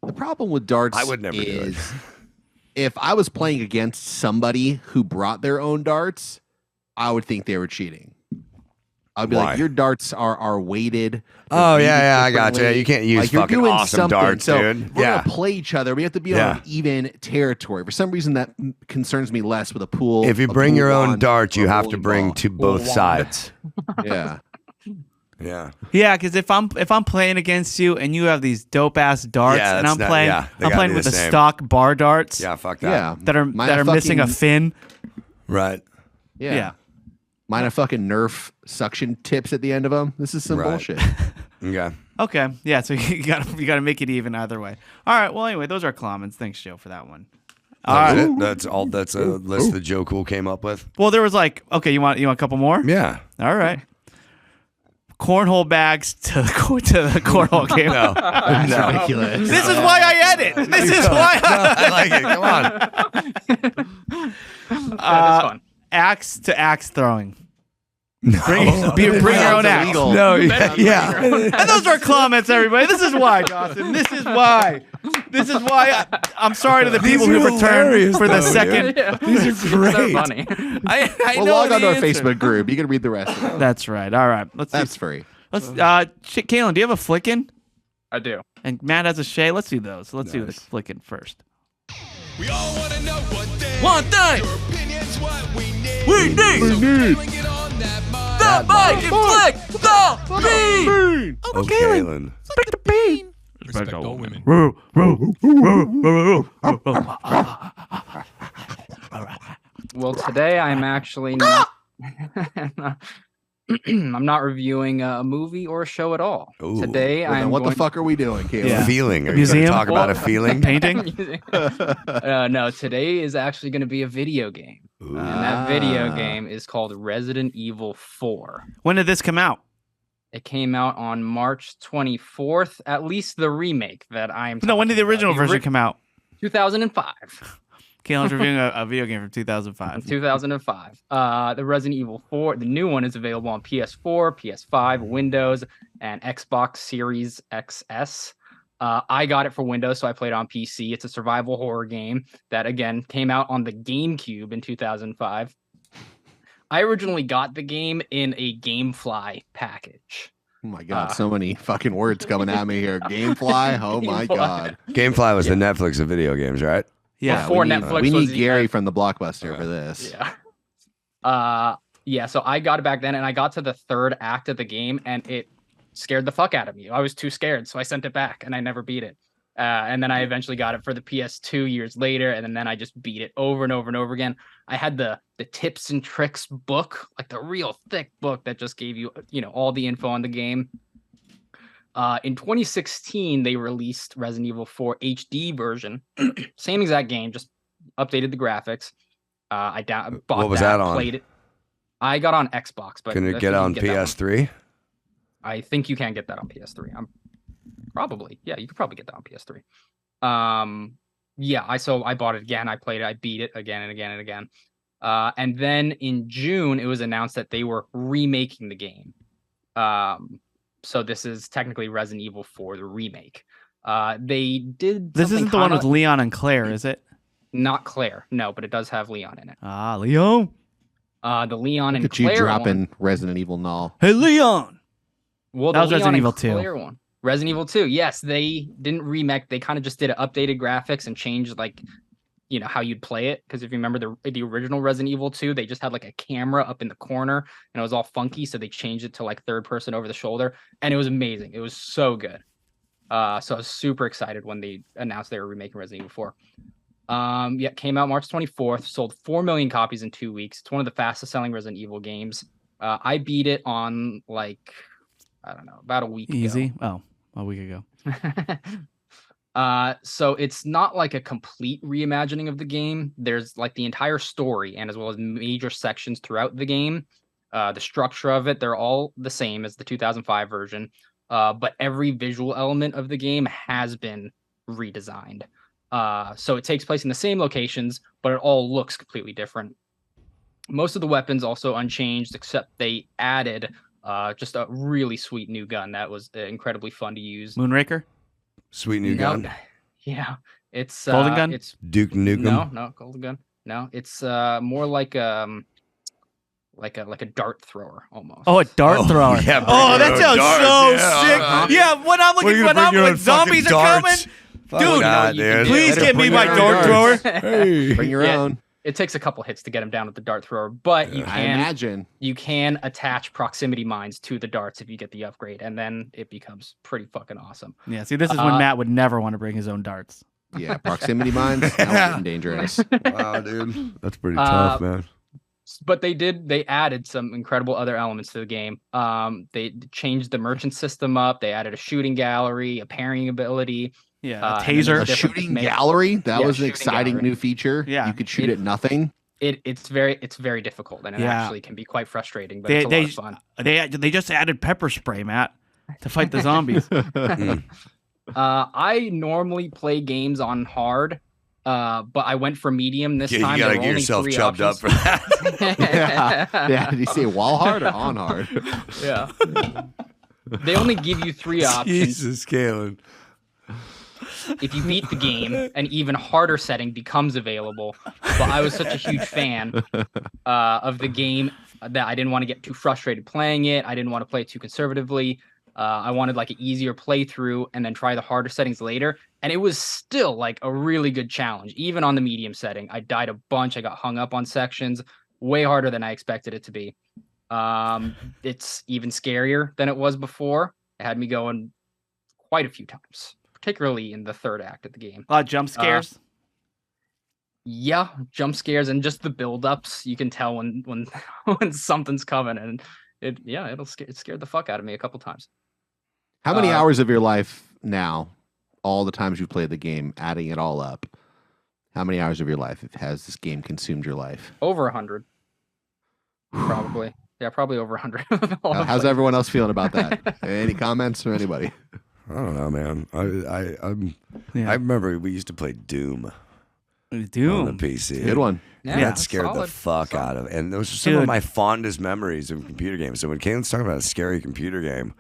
Speaker 3: The problem with darts
Speaker 2: I would never do it.
Speaker 3: is if I was playing against somebody who brought their own darts, I would think they were cheating. I'd be
Speaker 2: Why?
Speaker 3: like, your darts are weighted.
Speaker 2: Oh,
Speaker 3: They're
Speaker 2: yeah,
Speaker 3: weighted
Speaker 2: I gotcha.
Speaker 3: differently.
Speaker 2: You can't use
Speaker 3: like, you're
Speaker 2: fucking
Speaker 3: doing
Speaker 2: awesome
Speaker 3: something.
Speaker 2: darts,
Speaker 3: so
Speaker 2: dude.
Speaker 3: We're
Speaker 2: Yeah.
Speaker 3: gonna play each other. We have to be
Speaker 2: Yeah.
Speaker 3: on even territory. For some reason, that concerns me less with a pool.
Speaker 2: if you
Speaker 3: a
Speaker 2: bring
Speaker 3: pool
Speaker 2: your own
Speaker 3: wand,
Speaker 2: darts,
Speaker 3: or
Speaker 2: you
Speaker 3: a
Speaker 2: have to
Speaker 3: bowling
Speaker 2: bring
Speaker 3: ball.
Speaker 2: to both
Speaker 4: wand.
Speaker 2: sides.
Speaker 3: Yeah.
Speaker 2: Yeah.
Speaker 1: Yeah, because if I'm playing against you and you have these dope ass darts,
Speaker 2: Yeah,
Speaker 1: and
Speaker 2: that's
Speaker 1: I'm
Speaker 2: not-
Speaker 1: playing,
Speaker 2: yeah, they
Speaker 1: I'm
Speaker 2: gotta
Speaker 1: playing
Speaker 2: be
Speaker 1: with
Speaker 2: the
Speaker 1: the
Speaker 2: same.
Speaker 1: stock bar darts
Speaker 2: Yeah, fuck that.
Speaker 3: Yeah.
Speaker 1: that are
Speaker 3: Mine
Speaker 1: missing a
Speaker 3: fucking-
Speaker 1: fin.
Speaker 2: Right.
Speaker 3: Yeah. Mine have fucking Nerf suction tips at the end of them. This is some
Speaker 2: Right.
Speaker 3: bullshit.
Speaker 2: Okay.
Speaker 1: Okay, yeah. So you gotta make it even either way. All right. Well, anyway, those are comments. Thanks, Joe, for that one. All
Speaker 2: That's
Speaker 1: right.
Speaker 2: it. That's all. That's a list that Joe Cool came up with.
Speaker 1: Well, there was like, okay, you want a couple more?
Speaker 2: Yeah.
Speaker 1: All right. Cornhole bags to the cornhole game.
Speaker 2: No. No.
Speaker 3: Ridiculous.
Speaker 1: This is why I edit. This is why
Speaker 2: I like it. Come on.
Speaker 4: That is fun.
Speaker 1: axe to axe throwing.
Speaker 2: No.
Speaker 1: Bring your own
Speaker 3: Sounds
Speaker 1: axe.
Speaker 3: illegal.
Speaker 2: No.
Speaker 4: better
Speaker 2: Yeah.
Speaker 4: bring your own
Speaker 1: And those are comments, everybody. This is why, Dawson. This is why. This is why. I'm sorry to the people
Speaker 2: These
Speaker 1: who
Speaker 2: are
Speaker 1: returned
Speaker 2: hilarious,
Speaker 1: for the
Speaker 2: though,
Speaker 1: second.
Speaker 4: Yeah.
Speaker 2: These are
Speaker 4: So
Speaker 2: great.
Speaker 4: funny.
Speaker 1: I
Speaker 3: Well,
Speaker 1: know
Speaker 3: log
Speaker 1: the
Speaker 3: on to our
Speaker 1: answer.
Speaker 3: Facebook group. You can read the rest of it.
Speaker 1: That's right. All right. Let's
Speaker 3: That's
Speaker 1: see.
Speaker 3: free.
Speaker 1: Let's. Kaylin, do you have a flickin'?
Speaker 4: I do.
Speaker 1: And Matt has a Shay. Let's do those. Let's do the
Speaker 2: Nice.
Speaker 1: flickin' first.
Speaker 7: We all want to know one thing.
Speaker 1: One thing.
Speaker 7: Your opinion's what we need.
Speaker 1: We need.
Speaker 7: So calling it on that mic.
Speaker 1: The mic and flick the bean.
Speaker 2: Okay, Kaylin.
Speaker 1: Flick the bean.
Speaker 7: Respect all women.
Speaker 4: Well, today I'm actually not. I'm not reviewing a movie or a show at all.
Speaker 2: Ooh.
Speaker 4: Today
Speaker 3: Well, then
Speaker 4: I'm
Speaker 3: what the
Speaker 4: going-
Speaker 3: fuck are we doing, Caleb?
Speaker 1: Yeah.
Speaker 2: Feeling. Are you going
Speaker 1: Museum?
Speaker 2: to talk about a feeling?
Speaker 1: Painting.
Speaker 4: No, today is actually going to be a video game.
Speaker 2: Ooh.
Speaker 4: And that video
Speaker 3: Ah.
Speaker 4: game is called Resident Evil 4.
Speaker 1: When did this come out?
Speaker 4: It came out on March 24th, at least the remake that I am
Speaker 1: No, when did the
Speaker 4: talking about.
Speaker 1: original version come out?
Speaker 4: 2005.
Speaker 1: Kaylin's reviewing a video game from 2005.
Speaker 4: 2005. The Resident Evil 4, the new one is available on PS4, PS5, Windows, and Xbox Series XS. I got it for Windows, so I played it on PC. It's a survival horror game that, again, came out on the GameCube in 2005. I originally got the game in a GameFly package.
Speaker 3: Oh my god, so many fucking words coming at me here. Gamefly. Oh my
Speaker 4: Gamefly.
Speaker 3: god.
Speaker 2: Gamefly was the Netflix of video games, right?
Speaker 1: Yeah.
Speaker 4: Before
Speaker 3: we need,
Speaker 4: Netflix
Speaker 3: we
Speaker 4: was
Speaker 3: need
Speaker 4: the-
Speaker 3: Gary from the Blockbuster for this.
Speaker 4: Yeah. Yeah, so I got it back then and I got to the third act of the game and it scared the fuck out of me. I was too scared, so I sent it back and I never beat it. And then I eventually got it for the PS2 years later, and then I just beat it over and over and over again. I had the tips and tricks book, like the real thick book that just gave you, all the info on the game. In 2016, they released Resident Evil 4 HD version, same exact game, just updated the graphics. I bought
Speaker 2: what was that on?
Speaker 4: Played it. I got on Xbox, but
Speaker 2: Can it get on PS3?
Speaker 4: I think you can get that on PS3. You could probably get that on PS3. I bought it again. I played it. I beat it again and again and again. And then in June, it was announced that they were remaking the game. So this is technically Resident Evil 4, the remake. They did.
Speaker 1: This isn't the one with Leon and Claire, is it?
Speaker 4: Not Claire, no, but it does have Leon in it.
Speaker 1: Ah, Leon.
Speaker 4: The Leon and
Speaker 3: Look at
Speaker 4: Claire
Speaker 3: you dropping
Speaker 4: one.
Speaker 3: Resident Evil null.
Speaker 1: Hey, Leon.
Speaker 4: Well,
Speaker 1: that was
Speaker 4: Leon
Speaker 1: Resident Evil 2.
Speaker 4: Claire one. Resident Evil 2, yes, they didn't remake. They kind of just did updated graphics and changed how you'd play it. Because if you remember the original Resident Evil 2, they just had like a camera up in the corner and it was all funky. So they changed it to like third person over the shoulder, and it was amazing. It was so good. So I was super excited when they announced they were remaking Resident Evil 4. It came out March 24th, sold 4 million copies in 2 weeks. It's one of the fastest selling Resident Evil games. I beat it on about a week
Speaker 1: Easy.
Speaker 4: ago.
Speaker 1: Oh, a week ago.
Speaker 4: So it's not like a complete reimagining of the game. There's like the entire story and as well as major sections throughout the game. The structure of it, they're all the same as the 2005 version. But every visual element of the game has been redesigned. So it takes place in the same locations, but it all looks completely different. Most of the weapons also unchanged, except they added just a really sweet new gun that was incredibly fun to use.
Speaker 1: Moonraker?
Speaker 2: Sweet new gun.
Speaker 4: Yeah, it's
Speaker 1: Golden gun.
Speaker 4: It's
Speaker 2: Duke Nukem.
Speaker 4: no golden gun. No, it's more like a dart thrower almost.
Speaker 1: Oh, a dart thrower.
Speaker 2: Yeah,
Speaker 1: oh, that sounds
Speaker 2: darts,
Speaker 1: so
Speaker 2: yeah.
Speaker 1: sick. Yeah, when I'm looking, when zombies are coming, dude,
Speaker 2: God, dude.
Speaker 1: please
Speaker 3: Better
Speaker 1: get me
Speaker 3: bring
Speaker 1: my
Speaker 3: your
Speaker 1: dart
Speaker 3: own
Speaker 1: thrower.
Speaker 2: Hey.
Speaker 3: Bring your own.
Speaker 4: It takes a couple hits to get him down with the dart thrower, but you
Speaker 3: I imagine.
Speaker 4: you can attach proximity mines to the darts if you get the upgrade, and then it becomes pretty fucking awesome.
Speaker 1: Yeah, see, this is when Matt would never want to bring his own darts.
Speaker 3: Yeah, proximity mines. Now we're getting dangerous.
Speaker 2: Wow, dude. That's pretty tough, man.
Speaker 4: But they added some incredible other elements to the game. They changed the merchant system up. They added a shooting gallery, a parrying ability.
Speaker 1: Yeah, a taser.
Speaker 3: A shooting gallery. That was an exciting
Speaker 4: gallery.
Speaker 3: new feature.
Speaker 1: Yeah.
Speaker 3: You could shoot at nothing.
Speaker 4: It's very difficult, and it
Speaker 1: Yeah.
Speaker 4: actually can be quite frustrating, but it's a lot of fun.
Speaker 1: They just added pepper spray, Matt, to fight the zombies.
Speaker 4: I normally play games on hard, but I went for medium this time.
Speaker 2: You
Speaker 4: There
Speaker 2: gotta
Speaker 4: were
Speaker 2: get
Speaker 4: only
Speaker 2: yourself
Speaker 4: 3
Speaker 2: chubbed up
Speaker 4: options.
Speaker 2: for that.
Speaker 3: Yeah. Did you say wall hard or on hard?
Speaker 4: Yeah. They only give you 3 options.
Speaker 2: Jesus, Kalen.
Speaker 4: If you beat the game, an even harder setting becomes available. But I was such a huge fan of the game that I didn't want to get too frustrated playing it. I didn't want to play it too conservatively. I wanted like an easier playthrough and then try the harder settings later. And it was still like a really good challenge, even on the medium setting. I died a bunch. I got hung up on sections, way harder than I expected it to be. It's even scarier than it was before. It had me going quite a few times, particularly in the third act of the game.
Speaker 1: A lot of jump scares.
Speaker 4: Yeah, jump scares and just the build-ups. You can tell when when something's coming, and it scared the fuck out of me a couple times.
Speaker 3: How many hours of your life now, all the times you've played the game, adding it all up, how many hours of your life has this game consumed your life?
Speaker 4: Over 100, probably. Yeah, probably over 100.
Speaker 3: How's everyone else feeling about that? Any comments from anybody?
Speaker 2: I don't know, man. I remember we used to play Doom on the PC.
Speaker 3: Good one.
Speaker 4: Yeah,
Speaker 2: That scared the
Speaker 4: solid.
Speaker 2: fuck out of it. And those are some of my fondest memories of computer games. So when Caitlin's talking about a scary computer game,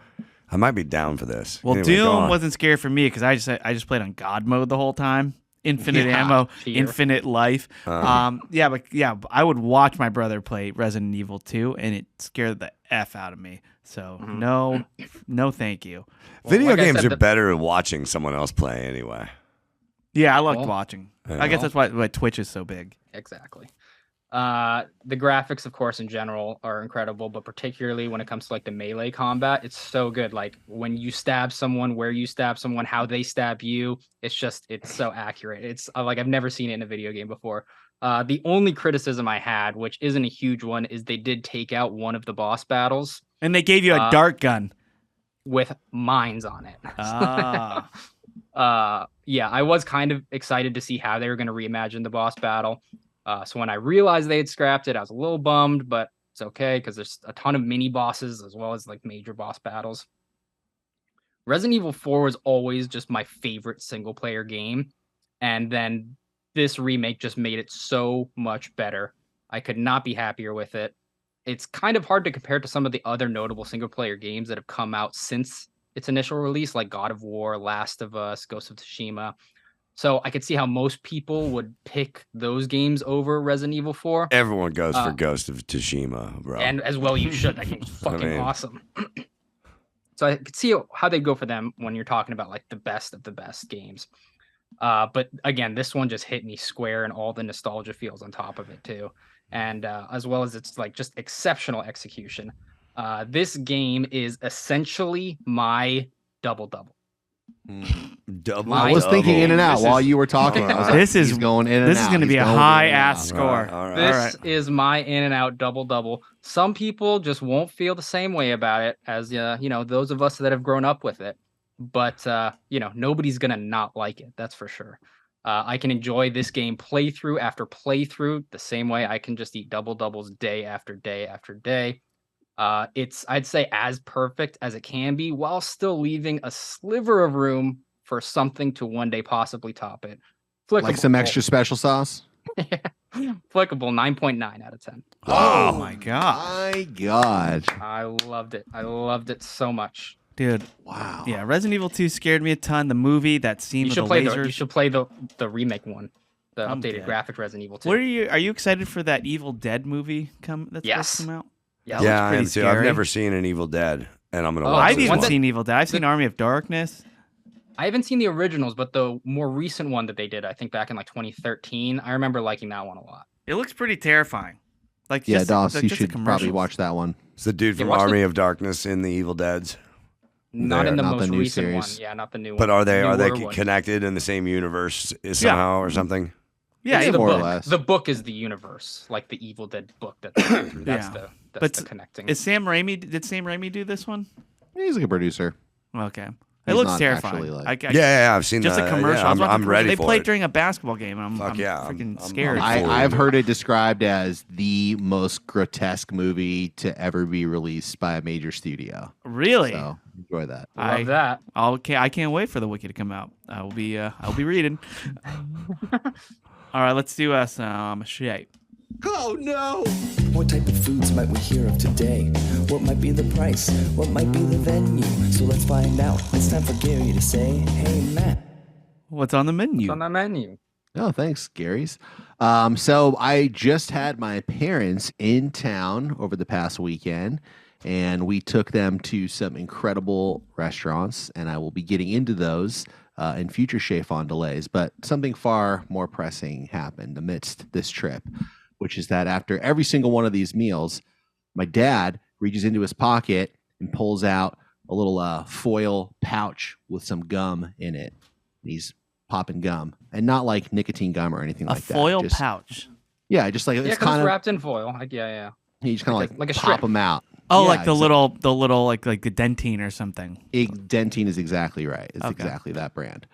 Speaker 2: I might be down for this.
Speaker 1: Well,
Speaker 2: Anyway, go
Speaker 1: Doom
Speaker 2: on.
Speaker 1: wasn't scary for me because I just played on God mode the whole time. Infinite ammo,
Speaker 4: cheater.
Speaker 1: infinite life. I would watch my brother play Resident Evil 2, and it scared the F out of me. So no, thank you.
Speaker 2: Video
Speaker 4: like I
Speaker 2: games
Speaker 4: said,
Speaker 2: are better at watching someone else play anyway.
Speaker 1: Yeah, I liked
Speaker 4: Well,
Speaker 1: watching.
Speaker 2: yeah.
Speaker 1: I guess that's why Twitch is so big.
Speaker 4: Exactly. The graphics, of course, in general are incredible, but particularly when it comes to like the melee combat, it's so good. Like when you stab someone, where you stab someone, how they stab you, it's so accurate. It's like I've never seen it in a video game before. The only criticism I had, which isn't a huge one, is they did take out one of the boss battles
Speaker 1: And they gave you a dart gun
Speaker 4: with mines on it.
Speaker 1: Ah.
Speaker 4: Yeah, I was kind of excited to see how they were going to reimagine the boss battle. So when I realized they had scrapped it, I was a little bummed, but it's okay because there's a ton of mini bosses as well as like major boss battles. Resident Evil 4 was always just my favorite single player game. And then this remake just made it so much better. I could not be happier with it. It's kind of hard to compare to some of the other notable single player games that have come out since its initial release, like God of War, Last of Us, Ghost of Tsushima. So I could see how most people would pick those games over Resident Evil 4.
Speaker 2: Everyone goes for Ghost of Tsushima, bro.
Speaker 4: And as well you should. That game's fucking awesome. So I could see how they go for them when you're talking about like the best of the best games. But again, this one just hit me square and all the nostalgia feels on top of it too. And as well as it's like just exceptional execution. This game is essentially my double-double.
Speaker 3: I was thinking in and out while you were talking. I was like,
Speaker 1: This is
Speaker 3: he's going in and out.
Speaker 1: This is going to be a high-ass score.
Speaker 2: All right.
Speaker 4: This is my in and out double-double. Some people just won't feel the same way about it as those of us that have grown up with it. But nobody's gonna not like it. That's for sure. I can enjoy this game playthrough after playthrough the same way I can just eat double doubles day after day after day. It's, I'd say, as perfect as it can be while still leaving a sliver of room for something to one day possibly top it.
Speaker 3: Like some extra special sauce?
Speaker 4: Flickable 9.9 out of 10.
Speaker 1: Oh my god.
Speaker 3: My God.
Speaker 4: I loved it. I loved it so much.
Speaker 1: Dude.
Speaker 3: Wow.
Speaker 1: Yeah, Resident Evil 2 scared me a ton. The movie, that scene with the lasers.
Speaker 4: You should play the remake one. The
Speaker 1: I'm
Speaker 4: updated
Speaker 1: dead.
Speaker 4: graphic Resident Evil 2.
Speaker 1: What are you excited for that Evil Dead movie that's supposed to come out?
Speaker 2: Yeah,
Speaker 1: looks
Speaker 2: I
Speaker 1: pretty
Speaker 2: am too.
Speaker 1: scary.
Speaker 2: I've never seen an Evil Dead, and I'm gonna watch
Speaker 1: I've
Speaker 2: this
Speaker 1: even
Speaker 2: one.
Speaker 1: seen Evil Dead. I've seen Army of Darkness.
Speaker 4: I haven't seen the originals, but the more recent one that they did, I think back in like 2013, I remember liking that one a lot.
Speaker 1: It looks pretty terrifying. Like
Speaker 3: Yeah,
Speaker 1: just,
Speaker 3: Doss,
Speaker 1: like
Speaker 3: you
Speaker 1: just the
Speaker 3: should probably
Speaker 1: commercials.
Speaker 3: watch that one.
Speaker 2: It's the dude
Speaker 4: Yeah,
Speaker 2: from
Speaker 4: watch
Speaker 2: Army of Darkness in the Evil Deads.
Speaker 4: Not in the
Speaker 3: Not the
Speaker 4: most
Speaker 3: new
Speaker 4: recent
Speaker 3: series.
Speaker 4: one. Yeah, not the new one.
Speaker 2: But are they
Speaker 4: Newer one.
Speaker 2: connected in the same universe somehow or something?
Speaker 1: Yeah,
Speaker 4: It's
Speaker 3: Yeah,
Speaker 4: the
Speaker 3: more or
Speaker 4: book.
Speaker 3: less.
Speaker 4: The book is the universe, like the Evil Dead book. That's
Speaker 1: Yeah. But
Speaker 4: the connecting.
Speaker 1: Did Sam Raimi do this one?
Speaker 3: He's like a producer.
Speaker 1: Okay. It
Speaker 3: He's
Speaker 1: looks
Speaker 3: not
Speaker 1: terrifying.
Speaker 3: actually, like-
Speaker 2: Yeah, I've seen
Speaker 1: just
Speaker 2: the
Speaker 1: a commercial.
Speaker 2: Yeah,
Speaker 1: I was watching
Speaker 2: I'm
Speaker 1: the
Speaker 2: ready
Speaker 1: They
Speaker 2: for
Speaker 1: played
Speaker 2: it.
Speaker 1: during a basketball game, and I'm
Speaker 2: yeah,
Speaker 1: freaking
Speaker 2: I'm
Speaker 1: scared.
Speaker 2: forward.
Speaker 3: I've heard it described as the most grotesque movie to ever be released by a major studio.
Speaker 1: Really?
Speaker 3: So enjoy that.
Speaker 4: Love that.
Speaker 1: Okay, I can't wait for the Wiki to come out. I'll be reading. All right, let's do some shape.
Speaker 3: Oh no!
Speaker 8: What type of foods might we hear of today? What might be the price? What might be the venue? So let's find out. It's time for Gary to say, hey, Matt.
Speaker 1: What's on the menu?
Speaker 4: It's on that menu.
Speaker 3: Oh, thanks, Gary's. So I just had my parents in town over the past weekend, and we took them to some incredible restaurants, and I will be getting into those in future Chef-on delays. But something far more pressing happened amidst this trip, which is that after every single one of these meals, my dad reaches into his pocket and pulls out a little foil pouch with some gum in it. He's popping gum, and not like nicotine gum or anything
Speaker 1: A
Speaker 3: like that.
Speaker 1: foil
Speaker 3: Just-
Speaker 1: pouch.
Speaker 3: Yeah, just like
Speaker 4: Yeah,
Speaker 3: it's
Speaker 4: because
Speaker 3: kind
Speaker 4: it's
Speaker 3: of
Speaker 4: wrapped in foil. Yeah.
Speaker 3: you just kind of
Speaker 4: like a
Speaker 3: pop
Speaker 4: strip.
Speaker 3: them out.
Speaker 1: Oh,
Speaker 3: Yeah,
Speaker 1: like the
Speaker 3: exactly.
Speaker 1: little like the dentine or something.
Speaker 3: Dentine is exactly right. It's
Speaker 1: Okay.
Speaker 3: exactly that brand.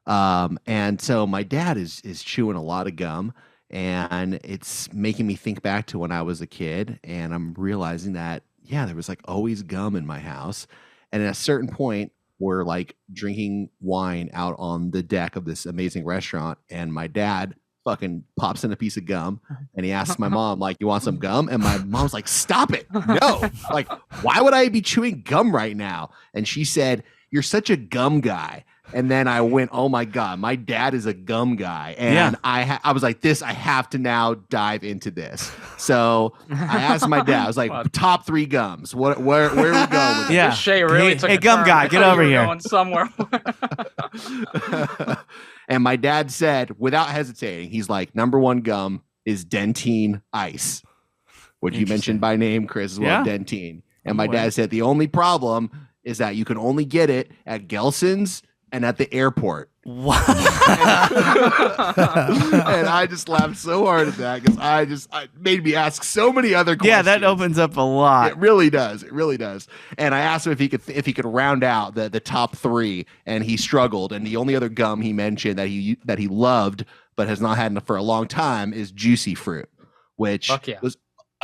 Speaker 3: And so my dad is chewing a lot of gum, and it's making me think back to when I was a kid, and I'm realizing that there was like always gum in my house. And at a certain point, we're like drinking wine out on the deck of this amazing restaurant, and my dad fucking pops in a piece of gum, and he asks my mom, like, you want some gum? And my mom's like, stop it. No. Like, why would I be chewing gum right now? And she said, you're such a gum guy. And then I went, oh my God, my dad is a gum guy. And I was like, I have to now dive into this. So I asked my dad, I was like, top 3 gums. Where are we going with this?
Speaker 1: Yeah.
Speaker 4: Shay really
Speaker 1: Hey-
Speaker 4: took
Speaker 1: hey,
Speaker 4: a
Speaker 1: gum
Speaker 4: turn.
Speaker 1: guy,
Speaker 4: I
Speaker 1: get
Speaker 4: thought
Speaker 1: over
Speaker 4: you were
Speaker 1: here.
Speaker 4: Going somewhere.
Speaker 3: And my dad said, without hesitating, he's like, number 1 gum, is Dentine Ice, which you mentioned by name, Chris, as well. Dentine. And my dad said the only problem is that you can only get it at Gelson's and at the airport.
Speaker 1: What?
Speaker 3: And I just laughed so hard at that because it made me ask so many other questions.
Speaker 1: Yeah, that opens up a lot.
Speaker 3: It really does. It really does. And I asked him if he could round out the top 3, and he struggled. And the only other gum he mentioned that he loved but has not had for a long time is Juicy Fruit, which was.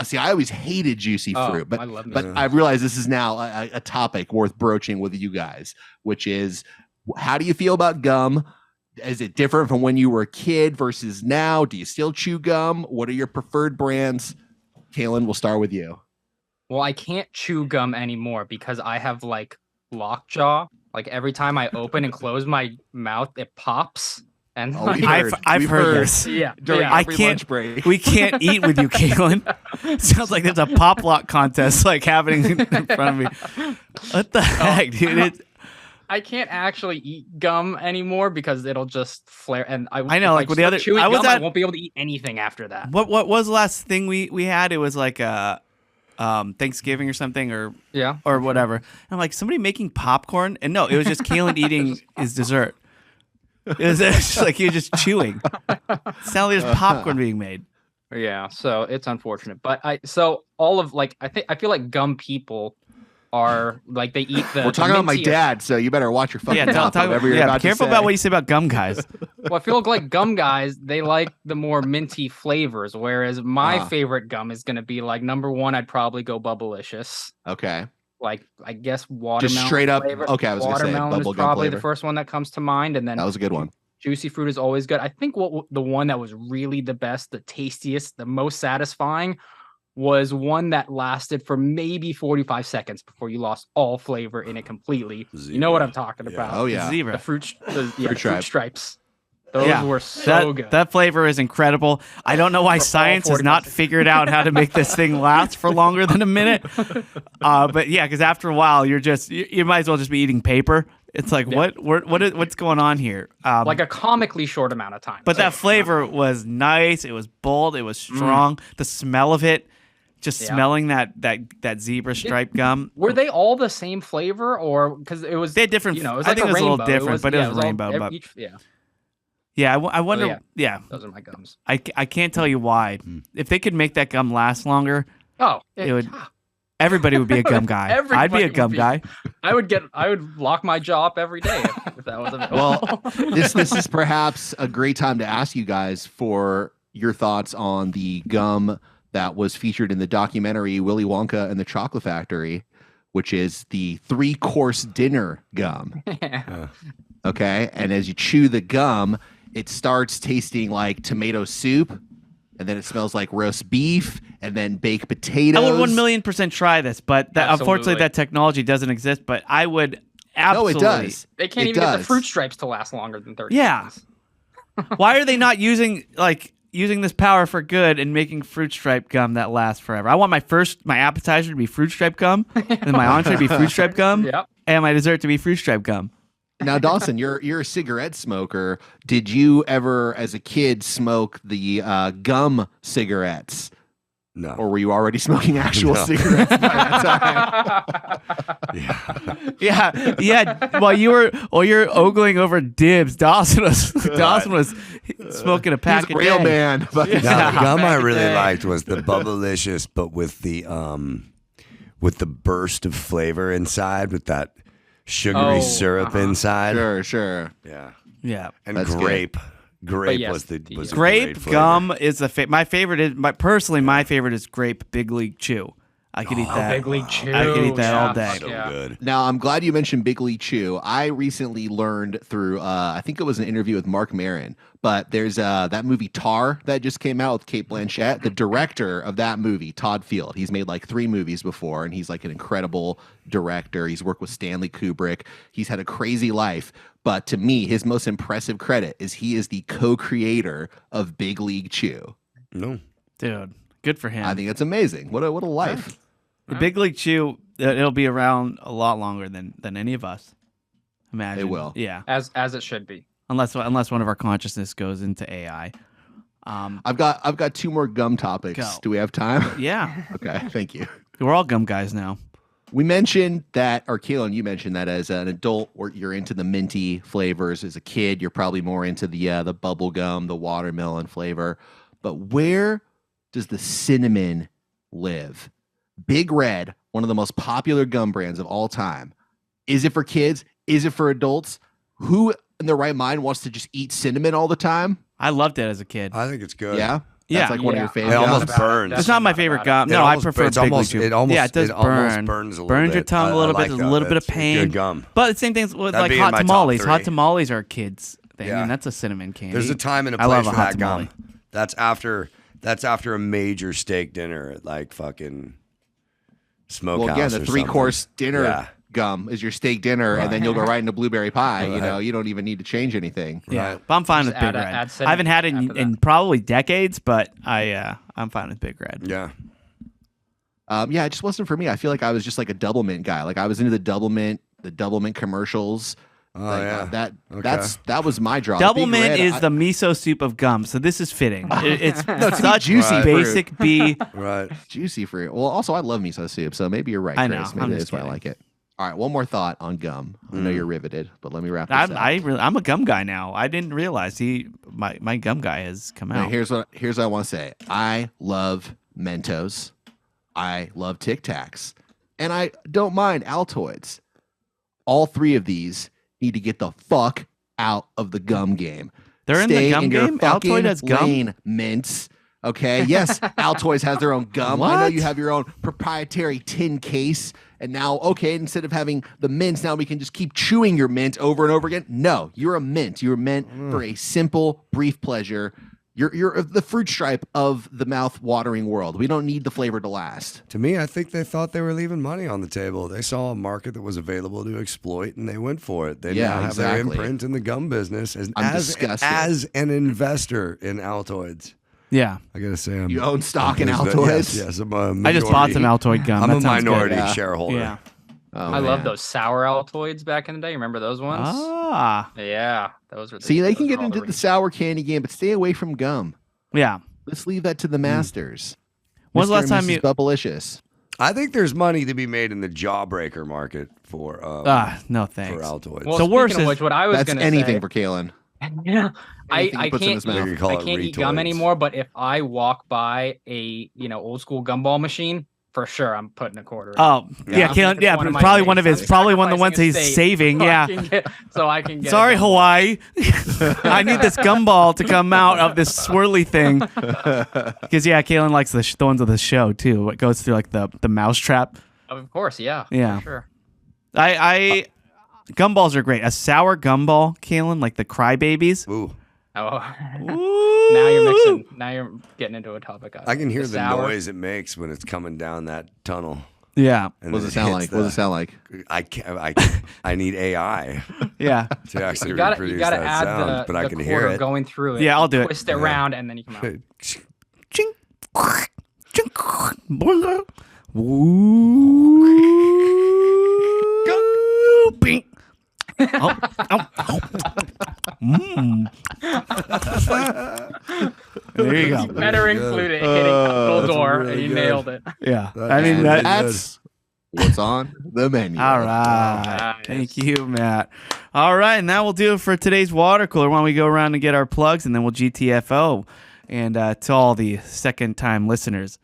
Speaker 3: See, I always hated Juicy Fruit, but I realize this is now a topic worth broaching with you guys, which is, how do you feel about gum? Is it different from when you were a kid versus now? Do you still chew gum? What are your preferred brands? Kaylin, we'll start with you.
Speaker 4: Well, I can't chew gum anymore because I have like lockjaw. Like every time I open and close my mouth, it pops. And
Speaker 1: I've heard this.
Speaker 4: Yeah,
Speaker 3: during
Speaker 1: every
Speaker 3: lunch break.
Speaker 1: We can't eat with you, Kaylin. It sounds like there's a pop lock contest like happening in front of me. What the heck, dude?
Speaker 4: I can't actually eat gum anymore because it'll just flare. And I
Speaker 1: know, like with the other,
Speaker 4: I won't be able to eat anything after that.
Speaker 1: What was the last thing we had? It was like Thanksgiving or something, or whatever. And I'm like, somebody making popcorn, and no, it was just Kaylin eating his dessert. It was just like he was just chewing. It sounded like there's popcorn being made.
Speaker 4: Yeah, so it's unfortunate, but I feel like gum people are like they eat the.
Speaker 3: We're talking about my dad, so you better watch your fucking mouth. Be
Speaker 1: careful about what you say about gum guys.
Speaker 4: Well, I feel like gum guys, they like the more minty flavors, whereas my favorite gum is going to be like number 1. I'd probably go Bubblicious.
Speaker 3: Okay.
Speaker 4: Like I guess watermelon.
Speaker 3: Just straight up.
Speaker 4: Flavor.
Speaker 3: Okay, I was going to say
Speaker 4: watermelon is probably the first one that comes to mind, and then
Speaker 3: that was a good one.
Speaker 4: Juicy Fruit is always good. I think the one that was really the best, the tastiest, the most satisfying was one that lasted for maybe 45 seconds before you lost all flavor in it completely.
Speaker 2: Zebra.
Speaker 4: You know what I'm talking about.
Speaker 3: Oh yeah,
Speaker 1: Zebra.
Speaker 4: The fruit stripes. Those were good.
Speaker 1: That flavor is incredible. I don't know why science has not figured out how to make this thing last for longer than a minute. But yeah, because after a while, you might as well just be eating paper. It's like, what's going on here?
Speaker 4: Like a comically short amount of time.
Speaker 1: But that flavor was nice. It was bold. It was strong. The smell of it, smelling that zebra stripe gum.
Speaker 4: Were they all the same flavor, or because it was?
Speaker 1: They're different.
Speaker 4: You know, it was
Speaker 1: I
Speaker 4: like
Speaker 1: think it was a little different, but it was
Speaker 4: rainbow.
Speaker 1: rainbow. Yeah, I wonder. Yeah,
Speaker 4: those are my gums.
Speaker 1: I can't tell you why. If they could make that gum last longer, it would. Everybody would be a gum guy. I'd be a gum guy.
Speaker 4: I would lock my jaw up every day if that was available.
Speaker 3: Well, this is perhaps a great time to ask you guys for your thoughts on the gum that was featured in the documentary Willy Wonka and the Chocolate Factory, which is the 3-course dinner gum. Okay, and as you chew the gum, it starts tasting like tomato soup, and then it smells like roast beef, and then baked potatoes.
Speaker 1: I would 1,000,000% try this, but unfortunately that technology doesn't exist. But I would absolutely.
Speaker 3: No, it does.
Speaker 4: They can't even get the fruit stripes to last longer than 30 seconds.
Speaker 1: Why are they not using this power for good and making fruit stripe gum that lasts forever? I want my appetizer to be fruit stripe gum, and my entree to be fruit stripe gum, and my dessert to be fruit stripe gum.
Speaker 3: Now, Dawson, you're a cigarette smoker. Did you ever, as a kid, smoke the gum cigarettes?
Speaker 2: No.
Speaker 3: Or were you already smoking actual cigarettes by that time?
Speaker 1: Yeah. While you're ogling over dibs, Dawson was smoking a pack
Speaker 3: He's a real man.
Speaker 2: Now, the gum I really liked was the Bubblicious, but with the burst of flavor inside, with that sugary syrup inside.
Speaker 3: Sure.
Speaker 2: Yeah. And
Speaker 3: that's
Speaker 2: grape.
Speaker 3: Good.
Speaker 2: Grape was
Speaker 1: grape gum is my favorite. My favorite is grape Big League Chew. I could eat that.
Speaker 4: Big League Chew.
Speaker 1: I could eat that all day.
Speaker 2: So good.
Speaker 3: Now, I'm glad you mentioned Big League Chew. I recently learned through, I think it was an interview with Mark Maron, but there's that movie Tar that just came out with Cate Blanchett. The director of that movie, Todd Field, he's made like 3 movies before, and he's like an incredible director. He's worked with Stanley Kubrick. He's had a crazy life. But to me, his most impressive credit is he is the co-creator of Big League Chew.
Speaker 2: No.
Speaker 1: Dude, good for him.
Speaker 3: I think it's amazing. What a life.
Speaker 1: The Big League Chew, it'll be around a lot longer than any of us imagine.
Speaker 3: It will.
Speaker 1: Yeah.
Speaker 4: As it should be.
Speaker 1: Unless one of our consciousness goes into AI.
Speaker 3: I've got 2 more gum topics.
Speaker 1: Go.
Speaker 3: Do we have time?
Speaker 1: Yeah,
Speaker 3: Okay, thank you.
Speaker 1: we're all gum guys now.
Speaker 3: We mentioned that, or Keelan, you mentioned that as an adult, you're into the minty flavors. As a kid, you're probably more into the bubble gum, the watermelon flavor. But where does the cinnamon live? Big Red, one of the most popular gum brands of all time. Is it for kids? Is it for adults? Who in their right mind wants to just eat cinnamon all the time?
Speaker 1: I loved it as a kid.
Speaker 2: I think it's good.
Speaker 3: Yeah.
Speaker 1: Yeah.
Speaker 3: That's like one of your favorite.
Speaker 2: It almost
Speaker 3: gums?
Speaker 2: burns.
Speaker 1: It's not my favorite gum.
Speaker 2: It
Speaker 1: No, I
Speaker 2: almost-
Speaker 1: prefer
Speaker 2: it's
Speaker 1: Big
Speaker 2: almost-
Speaker 1: League Chew.
Speaker 2: it almost-
Speaker 1: yeah, it does
Speaker 2: it almost
Speaker 1: burn.
Speaker 2: burns a little
Speaker 1: Burns your
Speaker 2: bit.
Speaker 1: tongue a
Speaker 2: I
Speaker 1: little
Speaker 2: like
Speaker 1: bit. There's
Speaker 2: that.
Speaker 1: a little bit of
Speaker 2: It's
Speaker 1: pain.
Speaker 2: good gum.
Speaker 1: But the same things with
Speaker 2: That'd
Speaker 1: like
Speaker 2: be in
Speaker 1: hot
Speaker 2: my top
Speaker 1: tamales. Hot
Speaker 2: 3.
Speaker 1: tamales are a kids thing,
Speaker 2: Yeah.
Speaker 1: and that's a cinnamon candy.
Speaker 2: There's a time and a
Speaker 1: I love
Speaker 2: place
Speaker 1: a
Speaker 2: for
Speaker 1: hot
Speaker 2: that
Speaker 1: tamale.
Speaker 2: gum. That's after a major steak dinner at like fucking Smokehouse.
Speaker 3: Well, again, the
Speaker 2: or
Speaker 3: 3-course
Speaker 2: something.
Speaker 3: dinner
Speaker 2: Yeah.
Speaker 3: gum is your steak dinner, and then you'll go right into blueberry pie. You
Speaker 2: Right.
Speaker 3: know, you don't even need to change anything.
Speaker 1: Yeah, but I'm fine
Speaker 4: Just
Speaker 1: with Big
Speaker 4: add
Speaker 1: Red.
Speaker 4: add
Speaker 1: I haven't had it
Speaker 4: cinnamon
Speaker 1: in,
Speaker 4: after
Speaker 1: in
Speaker 4: that.
Speaker 1: probably decades, but I'm fine with Big Red.
Speaker 2: Yeah.
Speaker 3: Yeah, it just wasn't for me. I feel like I was just like a double mint guy. Like I was into the double mint commercials.
Speaker 2: Oh
Speaker 3: Like,
Speaker 2: yeah.
Speaker 3: that was my draw.
Speaker 1: Double
Speaker 3: Big
Speaker 1: mint
Speaker 3: Red,
Speaker 1: is the miso soup of gum, so this is fitting. It's
Speaker 3: it's
Speaker 1: such
Speaker 3: juicy
Speaker 2: Right.
Speaker 1: basic B.
Speaker 2: Right.
Speaker 3: juicy fruit. Well, also I love miso soup, so maybe you're right,
Speaker 1: I
Speaker 3: Chris.
Speaker 1: know,
Speaker 3: Maybe
Speaker 1: I'm
Speaker 3: that's
Speaker 1: just
Speaker 3: why I
Speaker 1: kidding.
Speaker 3: like it. All right, one more thought on gum. I know you're riveted, but let me wrap this
Speaker 1: I'm,
Speaker 3: up.
Speaker 1: I'm a gum guy now. I didn't realize my gum guy has come
Speaker 3: Now,
Speaker 1: out.
Speaker 3: here's what I want to say. I love Mentos. I love Tic Tacs, and I don't mind Altoids. All 3 of these need to get the fuck out of the gum game.
Speaker 1: They're in the
Speaker 3: Stay
Speaker 1: gum
Speaker 3: your
Speaker 1: game?
Speaker 3: fucking
Speaker 1: Altoid has gum?
Speaker 3: lane, mints. Okay. Yes, Altoids has their own gum. I know
Speaker 1: What?
Speaker 3: you have your own proprietary tin case. And now, okay, instead of having the mints, now we can just keep chewing your mint over and over again. No, you're a mint. You're meant for a simple, brief pleasure. You're the fruit stripe of the mouth-watering world. We don't need the flavor to last.
Speaker 2: To me, I think they thought they were leaving money on the table. They saw a market that was available to exploit, and they went for it. They
Speaker 3: Yeah,
Speaker 2: now have their
Speaker 3: exactly.
Speaker 2: imprint in the gum business
Speaker 3: I'm disgusted.
Speaker 2: as an investor in Altoids.
Speaker 1: Yeah,
Speaker 2: I gotta say,
Speaker 3: You own stock in
Speaker 2: Yes,
Speaker 3: Altoids?
Speaker 2: Yes, I'm a
Speaker 1: I just bought
Speaker 2: minority-
Speaker 1: some Altoid gum.
Speaker 2: I'm
Speaker 1: That
Speaker 2: a
Speaker 1: sounds good.
Speaker 2: minority
Speaker 3: Yeah.
Speaker 2: shareholder.
Speaker 1: Yeah.
Speaker 3: Oh,
Speaker 4: I love
Speaker 3: man.
Speaker 4: those sour Altoids back in the day. Remember those ones?
Speaker 1: Ah,
Speaker 4: Yeah, those were.
Speaker 3: See, they
Speaker 4: those
Speaker 3: can
Speaker 4: were
Speaker 3: get
Speaker 4: all
Speaker 3: into
Speaker 4: the
Speaker 3: the sour candy game, but stay away from gum.
Speaker 1: yeah.
Speaker 3: Let's leave that to the masters.
Speaker 1: When's the
Speaker 3: Mr.
Speaker 1: last
Speaker 3: and
Speaker 1: time
Speaker 3: Mrs.
Speaker 1: you?
Speaker 3: Bubblicious.
Speaker 2: I think there's money to be made in the jawbreaker market for
Speaker 1: No
Speaker 2: for
Speaker 1: thanks.
Speaker 2: Altoids.
Speaker 4: Well,
Speaker 1: The worst
Speaker 4: speaking of
Speaker 1: is-
Speaker 4: which, what I was
Speaker 3: That's
Speaker 4: going to
Speaker 3: anything
Speaker 4: say,
Speaker 3: for Kalen.
Speaker 4: yeah,
Speaker 3: Anything he
Speaker 4: I
Speaker 3: puts in
Speaker 4: can't
Speaker 3: his
Speaker 2: We
Speaker 3: mouth.
Speaker 2: could call
Speaker 4: I
Speaker 2: it
Speaker 4: can't eat gum
Speaker 2: Retoids.
Speaker 4: anymore. But if I walk by a old school gumball machine, for sure I'm putting a quarter in.
Speaker 1: Oh yeah,
Speaker 3: Yeah.
Speaker 1: Kalen.
Speaker 4: It's
Speaker 1: Yeah,
Speaker 4: one of my
Speaker 1: probably one of
Speaker 4: things.
Speaker 1: his. Probably one of the ones
Speaker 4: Sacrificing
Speaker 1: he's
Speaker 4: a state
Speaker 1: saving.
Speaker 4: so
Speaker 1: Yeah.
Speaker 4: so I can get. a
Speaker 1: Sorry,
Speaker 4: gumball.
Speaker 1: Hawaii. I need this gumball to come out of this swirly thing. Because yeah, Kalen likes the ones of the show too. It goes through like the mousetrap.
Speaker 4: Of course, yeah.
Speaker 1: Yeah.
Speaker 4: For sure.
Speaker 1: I gumballs are great. A sour gumball, Kalen, like the crybabies.
Speaker 2: Ooh,
Speaker 4: Oh,
Speaker 1: Ooh.
Speaker 4: now you're mixing. Now you're getting into a topic.
Speaker 2: I can hear the
Speaker 4: sour.
Speaker 2: noise it makes when it's coming down that tunnel.
Speaker 1: Yeah,
Speaker 2: And
Speaker 3: What does it
Speaker 2: then
Speaker 3: sound
Speaker 2: hits
Speaker 3: like? What does it sound like?
Speaker 2: I can't. I need AI
Speaker 1: yeah,
Speaker 2: to actually
Speaker 4: You gotta
Speaker 2: reproduce
Speaker 4: gotta
Speaker 2: that
Speaker 4: add
Speaker 2: sound, but I
Speaker 4: the
Speaker 2: can
Speaker 4: quarter
Speaker 2: hear it.
Speaker 4: going through it.
Speaker 1: Yeah, I'll do it.
Speaker 4: Twist it around and then you come out.
Speaker 1: Ching, ching, boing. Ooh, bing. Oh, oh, oh. There you go.
Speaker 4: Better include it hitting the door
Speaker 2: really
Speaker 4: and you
Speaker 2: good.
Speaker 4: nailed it.
Speaker 1: Yeah,
Speaker 2: That
Speaker 1: I mean
Speaker 2: is
Speaker 1: that.
Speaker 2: really
Speaker 3: That's what's on the menu.
Speaker 1: All right.
Speaker 4: Nice.
Speaker 1: Thank you, Matt. All right. And that will do it for today's water cooler. Why don't we go around and get our plugs and then we'll GTFO. And to all the second time listeners,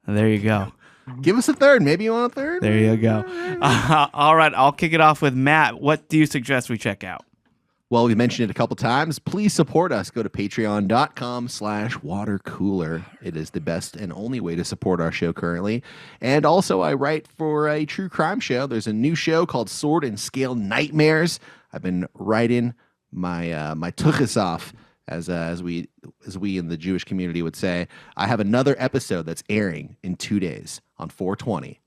Speaker 1: there you go.
Speaker 3: Give us a third. Maybe you want a third?
Speaker 1: There you go. All right. I'll kick it off with Matt. What do you suggest we check out?
Speaker 3: Well, we mentioned it a couple times. Please support us. Go to patreon.com/watercooler. It is the best and only way to support our show currently. And also, I write for a true crime show. There's a new show called Sword and Scale Nightmares. I've been writing my my tuchus off, as we in the Jewish community would say. I have another episode that's airing in 2 days on 4/20.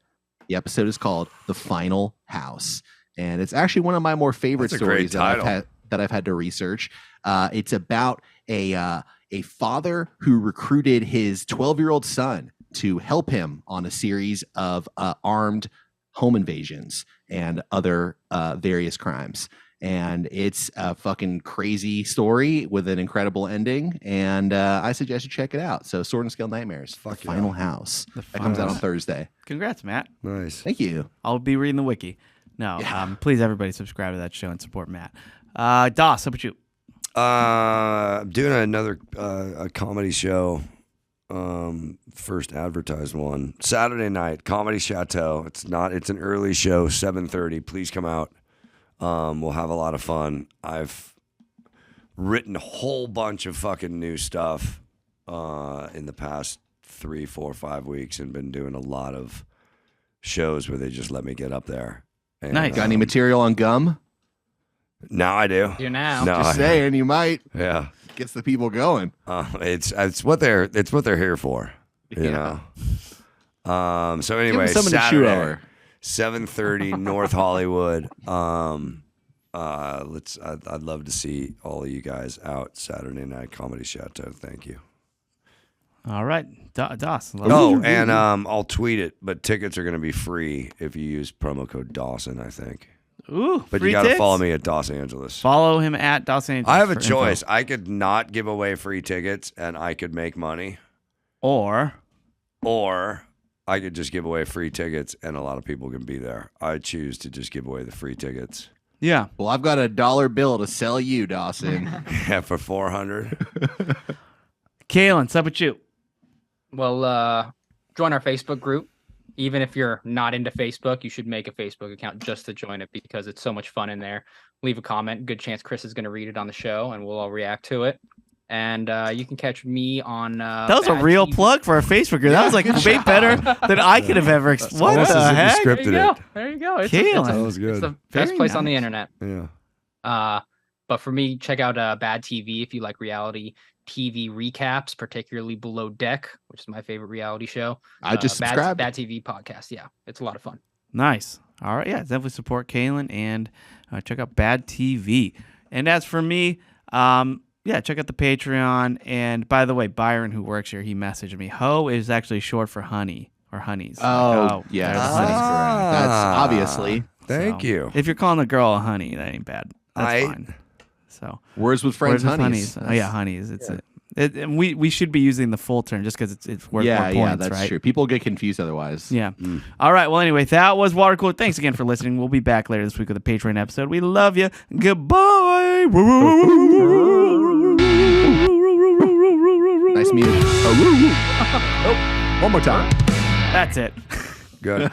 Speaker 3: The episode is called The Final House. And it's actually one of my more favorite
Speaker 2: That's a great
Speaker 3: stories that
Speaker 2: title.
Speaker 3: I've had to research. It's about a father who recruited his 12-year-old son to help him on a series of armed home invasions and other various crimes. And it's a fucking crazy story with an incredible ending. And I suggest you check it out. So Sword and Scale Nightmares, The Final House. That comes out on Thursday.
Speaker 1: Congrats, Matt.
Speaker 2: Nice.
Speaker 3: Thank you.
Speaker 1: I'll be reading the wiki. No, please, everybody, subscribe to that show and support Matt. Doss, how about you?
Speaker 2: I'm doing another a comedy show. First advertised one Saturday night, Comedy Chateau. It's an early show, 7:30. Please come out. We'll have a lot of fun. I've written a whole bunch of fucking new stuff in the past 3, 4, 5 weeks, and been doing a lot of shows where they just let me get up there. And,
Speaker 1: Nice.
Speaker 3: Got any material on gum?
Speaker 2: Now I do.
Speaker 4: You now.
Speaker 2: No,
Speaker 3: Just saying, you might.
Speaker 2: Yeah.
Speaker 3: Gets the people going.
Speaker 2: It's what they're here for. You know. So anyway,
Speaker 3: Give 'em something to shoot
Speaker 2: Saturday,
Speaker 3: over.
Speaker 2: 7:30 North Hollywood. I'd love to see all of you guys out Saturday night, Comedy Chateau. Thank you.
Speaker 1: All right, Doss.
Speaker 2: And I'll tweet it, but tickets are going to be free if you use promo code Dawson, I think.
Speaker 1: Ooh,
Speaker 2: But
Speaker 1: free
Speaker 2: you got to
Speaker 1: tits?
Speaker 2: follow me at Dos Angeles.
Speaker 1: Follow him at Dos Angeles.
Speaker 2: I have a
Speaker 1: for info.
Speaker 2: choice. I could not give away free tickets and I could make money,
Speaker 1: Or
Speaker 2: I could just give away free tickets and a lot of people can be there. I choose to just give away the free tickets.
Speaker 1: yeah.
Speaker 3: Well, I've got a $1 bill to sell you, Dawson.
Speaker 2: Yeah, for $400.
Speaker 1: Kalen, what's up with you?
Speaker 4: Well, join our Facebook group. Even if you're not into Facebook, you should make a Facebook account just to join it because it's so much fun in there. Leave a comment. Good chance Chris is going to read it on the show and we'll all react to it. And you can catch me on.
Speaker 1: That was a
Speaker 4: Bad
Speaker 1: real
Speaker 4: TV.
Speaker 1: plug for our Facebook group. That was like way better than I could have ever. What
Speaker 2: almost
Speaker 1: the
Speaker 2: as if you
Speaker 1: heck?
Speaker 2: scripted
Speaker 4: There you go.
Speaker 2: it.
Speaker 4: There you go.
Speaker 1: Kalen.
Speaker 2: That was good.
Speaker 4: It's the best
Speaker 1: Very
Speaker 4: place on the
Speaker 1: nice.
Speaker 4: internet.
Speaker 2: Yeah.
Speaker 4: But for me, check out Bad TV if you like reality TV recaps, particularly Below Deck, which is my favorite reality show.
Speaker 3: I just subscribed.
Speaker 4: Bad TV podcast. Yeah, it's a lot of fun.
Speaker 1: Nice. All right. Yeah, definitely support Kalen and check out Bad TV. And as for me, check out the Patreon. And by the way, Byron, who works here, he messaged me. Ho is actually short for honey or honeys.
Speaker 3: Oh, yeah.
Speaker 1: there's
Speaker 3: That's
Speaker 1: honey.
Speaker 3: correct. That's obviously.
Speaker 2: Thank
Speaker 1: So,
Speaker 2: you.
Speaker 1: If you're calling a girl a honey, that ain't bad. That's fine. So
Speaker 3: Words with friends,
Speaker 1: words with
Speaker 3: honeys.
Speaker 1: Oh yeah, honeys. It's and we should be using the full term just because it's worth more points,
Speaker 3: Yeah, that's
Speaker 1: right?
Speaker 3: true. People get confused otherwise.
Speaker 1: Yeah. All right. Well, anyway, that was Watercooler. Thanks again for listening. We'll be back later this week with a Patreon episode. We love you. Goodbye.
Speaker 3: Nice music. Oh, one more time.
Speaker 1: That's it.
Speaker 2: Good.